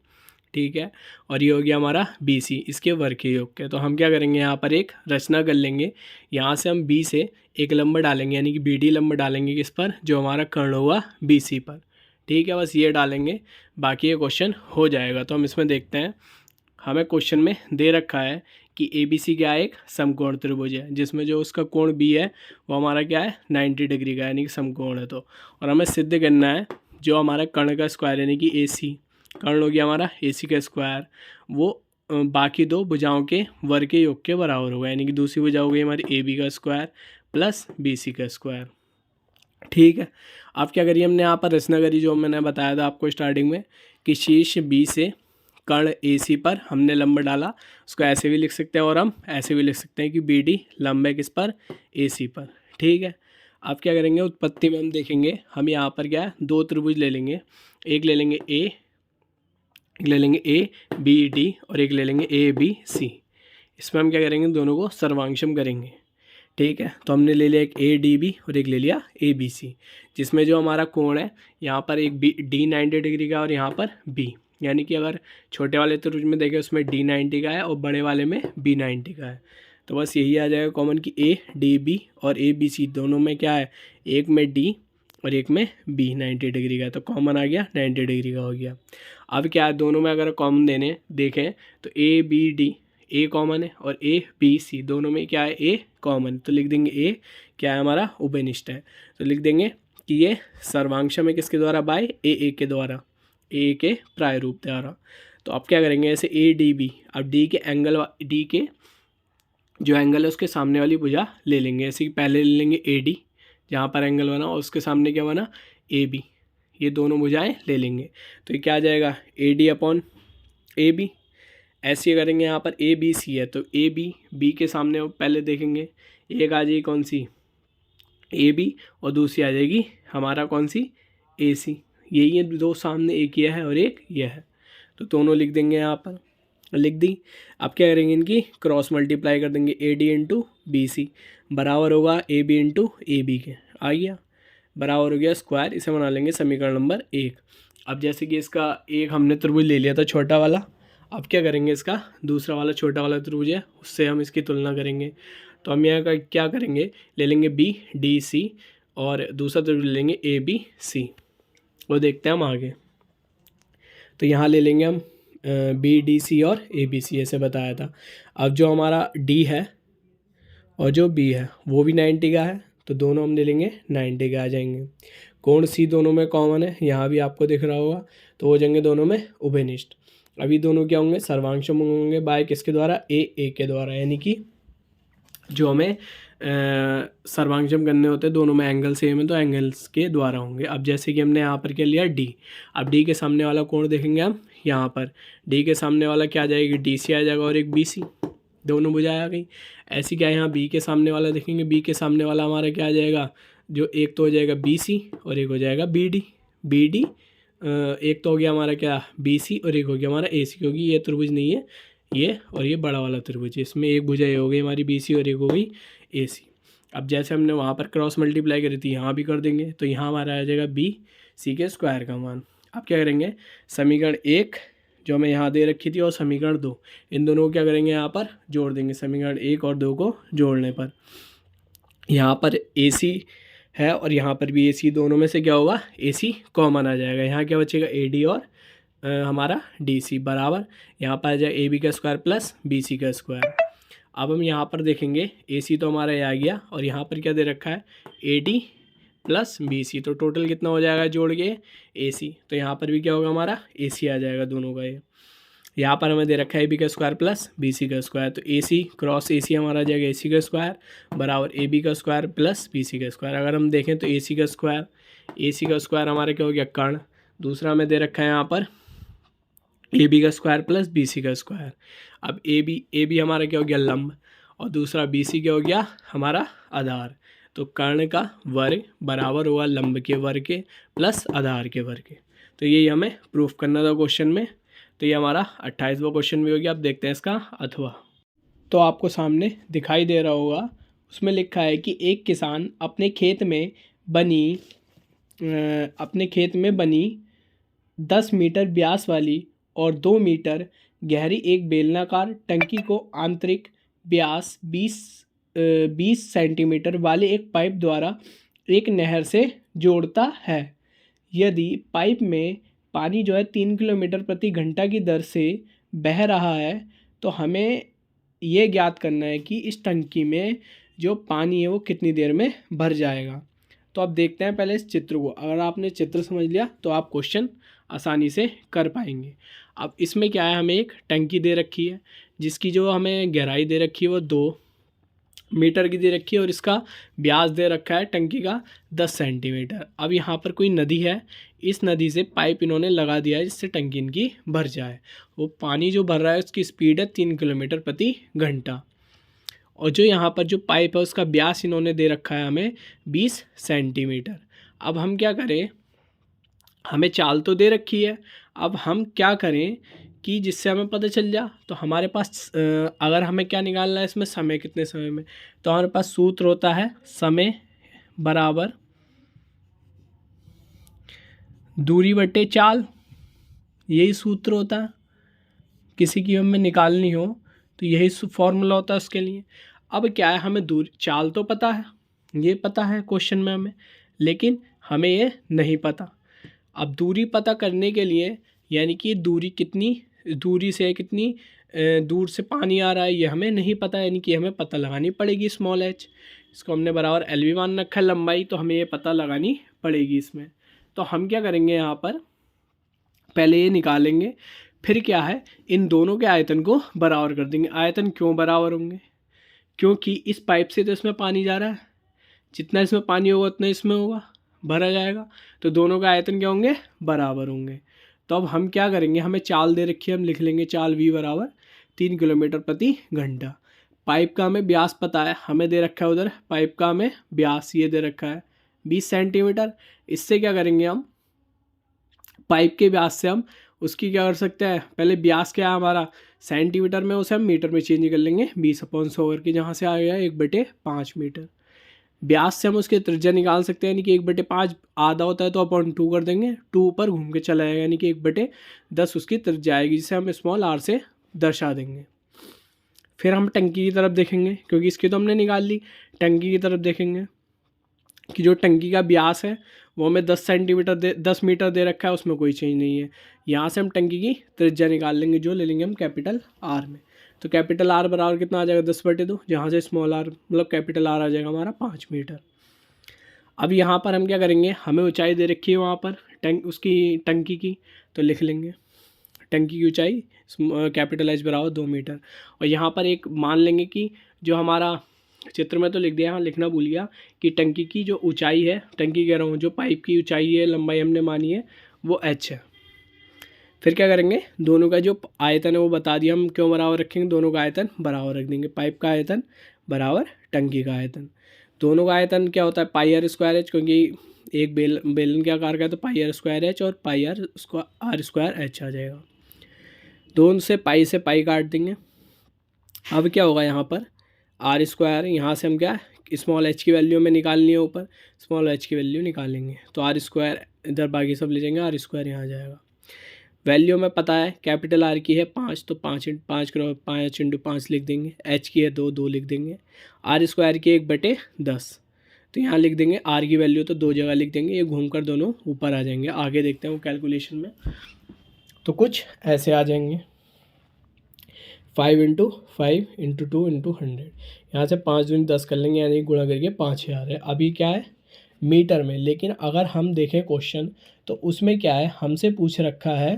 ठीक है, और ये हो गया हमारा BC, इसके वर्ग के योग के। तो हम क्या करेंगे, यहाँ पर एक रचना कर लेंगे। यहाँ से हम B से एक लंब डालेंगे, यानी कि BD लंब डालेंगे किस पर, जो हमारा कर्ण हुआ BC पर, ठीक है। बस ये डालेंगे, बाकी ये क्वेश्चन हो जाएगा। तो हम इसमें देखते हैं, हमें क्वेश्चन में दे रखा है कि ABC क्या है, एक समकोण त्रिभुज है जिसमें जो उसका कोण B है वो हमारा क्या है, 90 डिग्री का, यानी कि समकोण है। तो और हमें सिद्ध करना है जो हमारा कर्ण का स्क्वायर, यानी कि AC, कर्ण हो गया हमारा AC का स्क्वायर, वो बाकी 2 भुजाओं के वर्ग के योग के बराबर होगा, यानी कि दूसरी भुजा हो गई हमारी AB का स्क्वायर प्लस BC का स्क्वायर, ठीक है। अब क्या करिए, हमने यहाँ पर रचना करी जो मैंने बताया था आपको स्टार्टिंग में कि शीर्ष B से कर्ण AC पर हमने लंब डाला। उसको ऐसे भी लिख सकते हैं और हम ऐसे भी लिख सकते हैं कि BD लंब है किस पर, AC पर, ठीक है। अब क्या करेंगे, उत्पत्ति में हम देखेंगे, हम यहाँ पर क्या है, 2 त्रिभुज ले लेंगे, एक ले लेंगे एक ले लेंगे ABD और एक ले लेंगे ABC। इसमें हम क्या करेंगे, दोनों को सर्वांशम करेंगे, ठीक है। तो हमने ले लिया एक ADB और एक ले लिया ABC, जिसमें जो हमारा कोण है यहाँ पर एक D 90 डिग्री का और यहाँ पर B, यानी कि अगर छोटे वाले त्रिभुज में देखें उसमें D 90 का है और बड़े वाले में B 90 का है। तो बस यही आ जाएगा कॉमन कि ADB और ABC दोनों में क्या है, एक में D और एक में B 90 डिग्री का है, तो कॉमन आ गया 90 डिग्री का हो गया। अब क्या है, दोनों में अगर कॉमन देने देखें तो ABD A कॉमन है और ABC दोनों में क्या है, A कॉमन, तो लिख देंगे A क्या है हमारा, उभयनिष्ठ है। तो लिख देंगे कि ये सर्वांशम है किसके द्वारा, बाय AA के द्वारा, A के प्रायरूप द्वारा। तो अब क्या करेंगे, ऐसे ADB, अब D के एंगल, D के जो एंगल है उसके सामने वाली भुजा ले लेंगे। ऐसे कि पहले ले लेंगे AD जहाँ पर एंगल बना और उसके सामने क्या बना, AB, ये दोनों भुजाएं ले लेंगे। तो ये क्या आ जाएगा, AD/AB। ऐसे करेंगे, यहाँ पर ABC है तो B के सामने पहले देखेंगे, एक आ जाएगी कौन सी, AB, और दूसरी आ जाएगी हमारा कौन सी, AC। यही है, 2 सामने, एक यह है और एक यह है, तो दोनों लिख देंगे यहाँ पर, लिख दी। अब क्या करेंगे, इनकी क्रॉस मल्टीप्लाई कर देंगे, AD × BC बराबर होगा AB × AB के, आ गया, बराबर हो गया स्क्वायर। इसे बना लेंगे समीकरण नंबर 1। अब जैसे कि इसका एक हमने त्रिभुज ले लिया था छोटा वाला, अब क्या करेंगे, इसका दूसरा वाला छोटा वाला त्रिभुज है उससे हम इसकी तुलना करेंगे। तो हम यहाँ का क्या करेंगे, ले लेंगे बी डी सी और दूसरा त्रिभुज ले लेंगे ए बी सी। वो देखते हैं हम आगे। तो यहाँ ले लेंगे हम बी डी सी और ए बी सी, ऐसे बताया था। अब जो हमारा डी है और जो बी है वो भी 90 का है, तो दोनों हम ले लेंगे 90 के आ जाएंगे। कोण सी दोनों में कॉमन है, यहाँ भी आपको दिख रहा होगा, तो हो जाएंगे दोनों में उभयनिष्ठ। अभी दोनों क्या होंगे, सर्वांशों होंगे बाय किसके द्वारा, ए के द्वारा, यानी कि जो हमें सर्वांशम करने होते हैं दोनों में एंगल सेम है तो एंगल्स के द्वारा होंगे। अब जैसे कि हमने यहाँ पर क्या लिया डी, अब डी के सामने वाला कोण देखेंगे हम यहाँ पर, डी के सामने वाला क्या आ जाएगी, डी सी आ जाएगा और एक बी सी, दोनों भुजाएं आ गई। ऐसी क्या है, यहाँ बी के सामने वाला देखेंगे, बी के सामने वाला हमारा क्या आ जाएगा, जो एक तो हो जाएगा बी सी और एक हो जाएगा बी डी। बी डी एक तो हो गया हमारा क्या बी सी और एक हो गया हमारा ए सी, क्योंकि ये त्रिभुज नहीं है ये, और ये बड़ा वाला त्रिभुज है, इसमें एक भुजा ये हो गई हमारी बी सी और एक हो गई ए सी। अब जैसे हमने वहाँ पर क्रॉस मल्टीप्लाई करी थी यहाँ भी कर देंगे, तो यहाँ हमारा आ जाएगा बी सी के स्क्वायर का मान। अब क्या करेंगे, समीकरण 1 जो हमें यहाँ दे रखी थी और समीकरण 2, इन दोनों को क्या करेंगे यहाँ पर जोड़ देंगे। समीकरण 1 और 2 को जोड़ने पर यहाँ पर ए सी है और यहाँ पर भी ए सी, दोनों में से क्या होगा, ए सी कॉमन आ जाएगा। यहाँ क्या बचेगा, ए डी और हमारा डी सी बराबर, यहाँ पर आ जाएगा ए बी का स्क्वायर प्लस बी सी का स्क्वायर। अब हम यहाँ पर देखेंगे ए सी तो हमारा ये आ गया और यहाँ पर क्या दे रखा है, A D plus B C, तो टोटल कितना हो जाएगा जोड़ के ए सी, तो यहाँ पर भी क्या होगा हमारा ए सी आ जाएगा दोनों का। ये यहाँ पर हमें दे रखा है ए बी का स्क्वायर प्लस बी सी का स्क्वायर, तो ए सी क्रॉस ए सी हमारा आ जाएगा ए सी का स्क्वायर बराबर ए बी का स्क्वायर प्लस बी सी का स्क्वायर। अगर हम देखें तो ए सी का स्क्वायर हमारा क्या हो गया कर्ण, दूसरा हमें दे रखा है यहाँ पर ए बी का स्क्वायर प्लस बी सी का स्क्वायर। अब ए बी हमारा क्या हो गया लंब और दूसरा बी सी क्या हो गया हमारा आधार, तो कर्ण का वर्ग बराबर होगा लंब के वर्ग के प्लस आधार के वर्ग के। तो यही हमें प्रूफ करना था क्वेश्चन में। तो ये हमारा 28वां क्वेश्चन भी हो गया। अब देखते हैं इसका अथवा। तो आपको सामने दिखाई दे रहा होगा, उसमें लिखा है कि एक किसान अपने खेत में बनी 10 मीटर व्यास वाली और 2 मीटर गहरी एक बेलनाकार टंकी को आंतरिक व्यास 20 सेंटीमीटर वाले एक पाइप द्वारा एक नहर से जोड़ता है। यदि पाइप में पानी जो है 3 किलोमीटर प्रति घंटा की दर से बह रहा है, तो हमें ये ज्ञात करना है कि इस टंकी में जो पानी है वो कितनी देर में भर जाएगा। तो अब देखते हैं पहले इस चित्र को। अगर आपने चित्र समझ लिया तो आप क्वेश्चन आसानी से कर पाएंगे। अब इसमें क्या है, हमें एक टंकी दे रखी है जिसकी जो हमें गहराई दे रखी है वो 2 मीटर की दे रखी है और इसका व्यास दे रखा है टंकी का 10 सेंटीमीटर। अब यहाँ पर कोई नदी है, इस नदी से पाइप इन्होंने लगा दिया है जिससे टंकी इनकी भर जाए। वो पानी जो भर रहा है उसकी स्पीड है 3 किलोमीटर प्रति घंटा और जो यहाँ पर जो पाइप है उसका व्यास इन्होंने दे रखा है हमें 20 सेंटीमीटर। अब हम क्या करें, हमें चाल तो दे रखी है, अब हम क्या करें कि जिससे हमें पता चल जा। तो हमारे पास अगर हमें क्या निकालना है इसमें, समय कितने समय में, तो हमारे पास सूत्र होता है समय बराबर दूरी बटे चाल, यही सूत्र होता है। किसी की हमें निकालनी हो तो यही फॉर्मूला होता है उसके लिए। अब क्या है, हमें दूरी चाल तो पता है, ये पता है क्वेश्चन में हमें, लेकिन हमें ये नहीं पता। अब दूरी पता करने के लिए यानी कि दूरी से कितनी दूर से पानी आ रहा है ये हमें नहीं पता, यानी कि हमें पता लगानी पड़ेगी स्मॉल h। इसको हमने बराबर एल भी मान रखा है लंबाई, तो हमें ये पता लगानी पड़ेगी इसमें। तो हम क्या करेंगे, यहाँ पर पहले ये निकालेंगे, फिर क्या है इन दोनों के आयतन को बराबर कर देंगे। आयतन क्यों बराबर होंगे, क्योंकि इस पाइप से तो इसमें पानी जा रहा है, जितना इसमें पानी होगा उतना इसमें होगा, भरा जाएगा, तो दोनों का आयतन क्या होंगे, बराबर होंगे। तो अब हम क्या करेंगे, हमें चाल दे रखी है, हम लिख लेंगे चाल v बराबर 3 किलोमीटर प्रति घंटा। पाइप का हमें व्यास पता है, हमें दे रखा है उधर पाइप का हमें व्यास ये दे रखा है 20 सेंटीमीटर। इससे क्या करेंगे, हम पाइप के व्यास से हम उसकी क्या कर सकते हैं, पहले व्यास क्या है हमारा सेंटीमीटर में, उसे हम मीटर में चेंज कर लेंगे 20/100 करके, जहाँ से आ गया 1/5 मीटर। व्यास से हम उसके त्रिज्या निकाल सकते हैं, यानी कि 1/5 आधा होता है तो अपन 2 कर देंगे, 2 ऊपर घूम के चला जाएगा, यानी कि 1/10 उसकी त्रिज्या आएगी, जिसे हम स्मॉल r से दर्शा देंगे। फिर हम टंकी की तरफ देखेंगे, क्योंकि इसकी तो हमने निकाल ली। टंकी की तरफ देखेंगे कि जो टंकी का व्यास है वो हमें 10 मीटर दे रखा है, उसमें कोई चेंज नहीं है। यहाँ से हम टंकी की त्रिज्या निकाल लेंगे, जो ले लेंगे हम कैपिटल आर में। तो कैपिटल आर बराबर कितना आ जाएगा, 10/2, जहाँ से स्मॉल आर मतलब कैपिटल आर आ जाएगा हमारा 5 मीटर। अब यहाँ पर हम क्या करेंगे, हमें ऊंचाई दे रखी है वहाँ पर उसकी टंकी की, तो लिख लेंगे टंकी की ऊंचाई कैपिटल एच बराबर 2 मीटर। और यहाँ पर एक मान लेंगे कि जो हमारा चित्र में तो लिख दिया, हाँ लिखना भूल गया, कि टंकी की जो ऊंचाई है, टंकी कह रहा हूँ, जो पाइप की ऊंचाई है, लंबाई हमने मानी है वो एच है। फिर क्या करेंगे, दोनों का जो आयतन है वो बता दिया, हम क्यों बराबर रखेंगे, दोनों का आयतन बराबर रख देंगे। पाइप का आयतन बराबर टंकी का आयतन। दोनों का आयतन क्या होता है, पाई आर स्क्वायर एच, क्योंकि एक बेलन के आकार का है तो पाई आर स्क्वायर एच और पाई आर स्क्वायर एच आ जाएगा। दोनों से पाई काट देंगे। अब क्या होगा, यहाँ पर आर स्क्वायर, यहाँ से हम क्या स्मॉल एच की वैल्यू में निकालनी है, ऊपर स्मॉल एच की वैल्यू निकालेंगे, तो आर स्क्वायर इधर बाकी सब ले जाएंगे, आर स्क्वायर यहाँ आ जाएगा। वैल्यू में पता है कैपिटल आर की है 5, तो 5 लिख देंगे। एच की है 2 लिख देंगे। आर स्क्वायर की 1/10, तो यहाँ लिख देंगे। आर की वैल्यू तो 2 जगह लिख देंगे, ये घूमकर दोनों ऊपर आ जाएंगे। आगे देखते हैं वो कैलकुलेशन में, तो कुछ ऐसे आ जाएंगे, 5 × 5 × 2 × 100। यहाँ से 5 दूनी 10 कर लेंगे, यानी गुणा करके 5000 है। अभी क्या है मीटर में, लेकिन अगर हम देखें क्वेश्चन तो उसमें क्या है, हमसे पूछ रखा है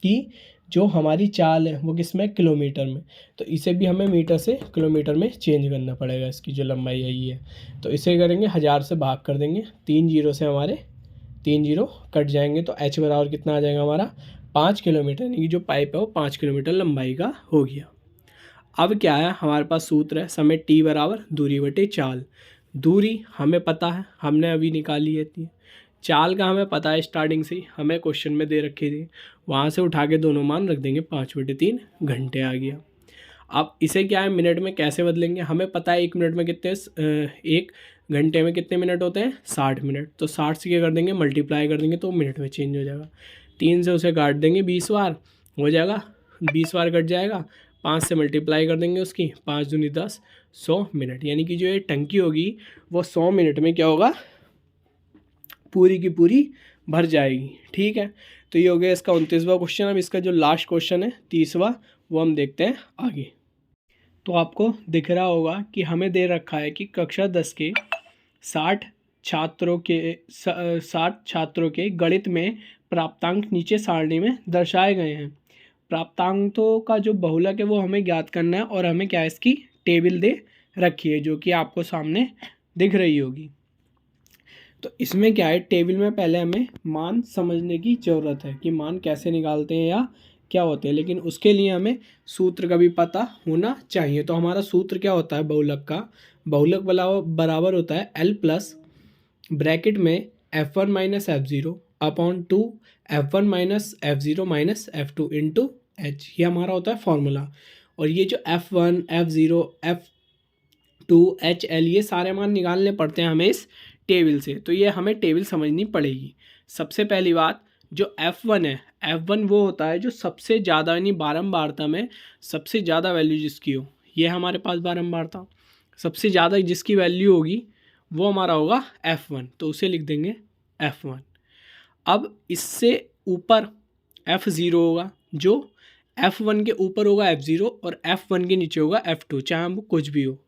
कि जो हमारी चाल है वो किस में, किलोमीटर में, तो इसे भी हमें मीटर से किलोमीटर में चेंज करना पड़ेगा। इसकी जो लंबाई है ये है, तो इसे करेंगे 1000 से भाग कर देंगे, 3 जीरो से हमारे 3 जीरो कट जाएंगे, तो एच बराबर कितना आ जाएगा हमारा 5 किलोमीटर, यानी कि जो पाइप है वो 5 किलोमीटर लंबाई का हो गया। अब क्या है, हमारे पास सूत्र है, समय टी बराबर दूरी बटे चाल। दूरी हमें पता है, हमने अभी निकाली है थी। चाल का हमें पता है स्टार्टिंग से ही, हमें क्वेश्चन में दे रखी थी, वहाँ से उठा के दोनों मान रख देंगे, 5/3 घंटे आ गया। अब इसे क्या है मिनट में कैसे बदलेंगे, हमें पता है 1 मिनट में कितने 1 घंटे में कितने मिनट होते हैं, 60 मिनट। तो 60 से क्या कर देंगे, मल्टीप्लाई कर देंगे, तो मिनट में चेंज हो जाएगा। 3 से उसे काट देंगे 20 बार, हो जाएगा 20 बार कट जाएगा। 5 से मल्टीप्लाई कर देंगे उसकी, 5 दूनी 10, 100 मिनट, यानी कि जो ये टंकी होगी वो 100 मिनट में क्या होगा, पूरी की पूरी भर जाएगी। ठीक है, तो ये हो गया इसका 29वां क्वेश्चन। अब इसका जो लास्ट क्वेश्चन है 30वां, वो हम देखते हैं आगे। तो आपको दिख रहा होगा कि हमें दे रखा है कि कक्षा 10 के 60 छात्रों के गणित में प्राप्तांक नीचे सारणी में दर्शाए गए हैं। प्राप्तांकों का जो बहुलक है वो हमें ज्ञात करना है, और हमें क्या इसकी टेबल दे रखी है, जो कि आपको सामने दिख रही होगी। तो इसमें क्या है, टेबल में पहले हमें मान समझने की ज़रूरत है कि मान कैसे निकालते हैं या क्या होते हैं, लेकिन उसके लिए हमें सूत्र का भी पता होना चाहिए। तो हमारा सूत्र क्या होता है बहुलक का, बहुलक बराबर होता है L प्लस ब्रैकेट में F1 minus F0 upon 2 F1 minus F0 minus F2 into H, ये हमारा होता है फॉर्मूला। और ये जो F1 F0 F2 HL ये सारे मान निकालने पड़ते हैं हमें इस टेबल से, तो ये हमें टेबल समझनी पड़ेगी। सबसे पहली बात, जो F1 है, F1 वो होता है जो सबसे ज़्यादा यानी बारंबारता में सबसे ज़्यादा वैल्यू जिसकी हो, ये हमारे पास बारंबारता सबसे ज़्यादा जिसकी वैल्यू होगी वो हमारा होगा F1, तो उसे लिख देंगे F1। अब इससे ऊपर F0 होगा, जो F1 के ऊपर होगा F0 और F1 के नीचे होगा F2, चाहे वो कुछ भी हो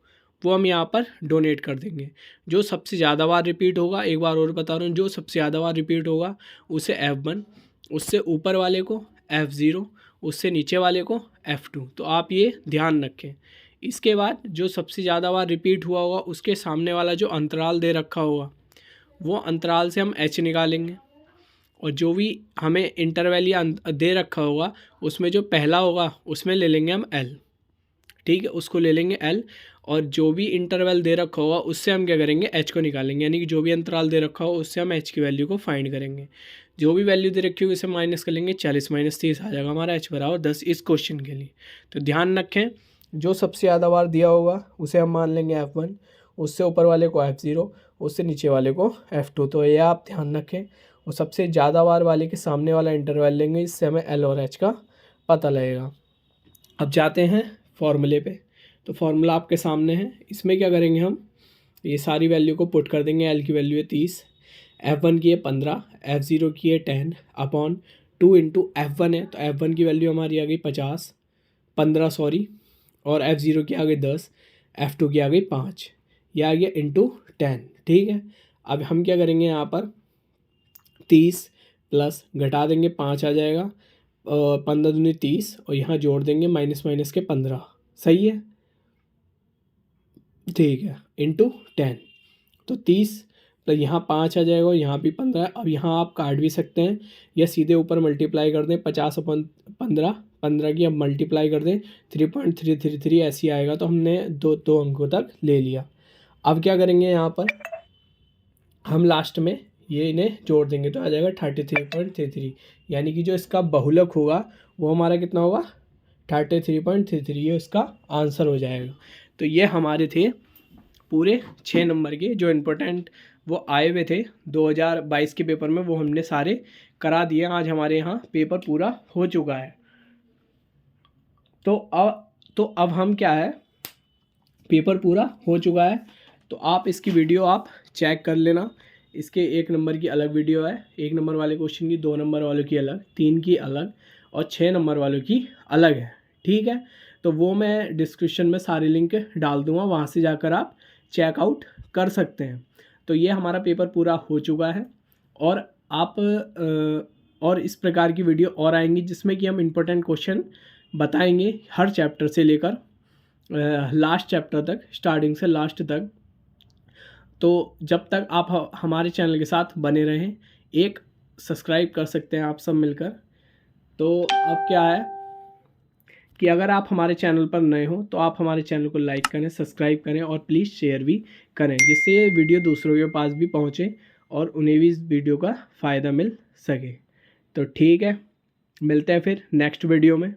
वो हम यहाँ पर डोनेट कर देंगे। जो सबसे ज़्यादा बार रिपीट होगा, एक बार और बता रहा हूँ, जो सबसे ज़्यादा बार रिपीट होगा उसे F1, उससे ऊपर वाले को F0, उससे नीचे वाले को F2। तो आप ये ध्यान रखें। इसके बाद जो सबसे ज़्यादा बार रिपीट हुआ होगा उसके सामने वाला जो अंतराल दे रखा होगा वो अंतराल से हम H निकालेंगे, और जो भी हमें इंटरवैल या दे रखा होगा उसमें जो पहला होगा उसमें ले लेंगे हम L। ठीक है, उसको ले लेंगे L, और जो भी इंटरवल दे रखा होगा उससे हम क्या करेंगे, H को निकालेंगे, यानी कि जो भी अंतराल दे रखा होगा उससे हम H की वैल्यू को फाइंड करेंगे। जो भी वैल्यू दे रखी होगी उसे माइनस कर लेंगे, 40 माइनस 30 आ जाएगा हमारा H बराबर 10 इस क्वेश्चन के लिए। तो ध्यान रखें, जो सबसे ज़्यादा बार दिया होगा उसे हम मान लेंगे F1, उससे ऊपर वाले को F0, उससे नीचे वाले को F2। तो ये आप ध्यान रखें, और सबसे ज़्यादा बार वाले के सामने वाला इंटरवल लेंगे, इससे हमें L और H का पता लगेगा। अब जाते हैं फॉर्मूले पे। तो फॉर्मूला आपके सामने है। इसमें क्या करेंगे, हम ये सारी वैल्यू को पुट कर देंगे। एल की वैल्यू है 30, F1 की है 15, F0 की है 10 अपॉन 2 इंटू F1 है, तो F1 की वैल्यू हमारी आ गई 15 सॉरी, और F0 की आ गई 10, F2 की आ गई 5, ये आ गया इंटू 10। ठीक है, अब हम क्या करेंगे, यहाँ पर 30 प्लस घटा देंगे 5 आ जाएगा, 15 दूनी 30, और यहाँ जोड़ देंगे माइनस माइनस के 15। सही है, ठीक है, इंटू 10। तो 30 तो यहाँ 5 आ जाएगा और यहाँ भी 15। अब यहाँ आप काट भी सकते हैं या सीधे ऊपर मल्टीप्लाई कर दें, 50 अपन 15 की अब मल्टीप्लाई कर दें 3.333 ऐसी आएगा। तो हमने दो अंकों तक ले लिया। अब क्या करेंगे, यहाँ पर हम लास्ट में ये इन्हें जोड़ देंगे तो आ जाएगा 33.33, यानी कि जो इसका बहुलक होगा वो हमारा कितना होगा, 33.33, ये उसका आंसर हो जाएगा। तो ये हमारे थे पूरे 6 नंबर के जो इम्पोर्टेंट वो आए हुए थे 2022 के पेपर में, वो हमने सारे करा दिए। आज हमारे यहाँ पेपर पूरा हो चुका है। तो अब हम क्या है, पेपर पूरा हो चुका है, तो आप इसकी वीडियो आप चेक कर लेना। इसके 1 नंबर की अलग वीडियो है, 1 नंबर वाले क्वेश्चन की, 2 नंबर वालों की अलग, 3 की अलग और 6 नंबर वालों की अलग है। ठीक है, तो वो मैं डिस्क्रिप्शन में सारे लिंक डाल दूँगा, वहाँ से जाकर आप चेकआउट कर सकते हैं। तो ये हमारा पेपर पूरा हो चुका है, और आप और इस प्रकार की वीडियो और आएंगी जिसमें कि हम इम्पोर्टेंट क्वेश्चन बताएंगे हर चैप्टर से लेकर लास्ट चैप्टर तक, स्टार्टिंग से लास्ट तक। तो जब तक आप हमारे चैनल के साथ बने रहें, एक सब्सक्राइब कर सकते हैं आप सब मिलकर। तो अब क्या है कि अगर आप हमारे चैनल पर नए हो तो आप हमारे चैनल को लाइक करें, सब्सक्राइब करें और प्लीज़ शेयर भी करें, जिससे ये वीडियो दूसरों के पास भी पहुँचे और उन्हें भी इस वीडियो का फ़ायदा मिल सके। तो ठीक है, मिलते हैं फिर नेक्स्ट वीडियो में।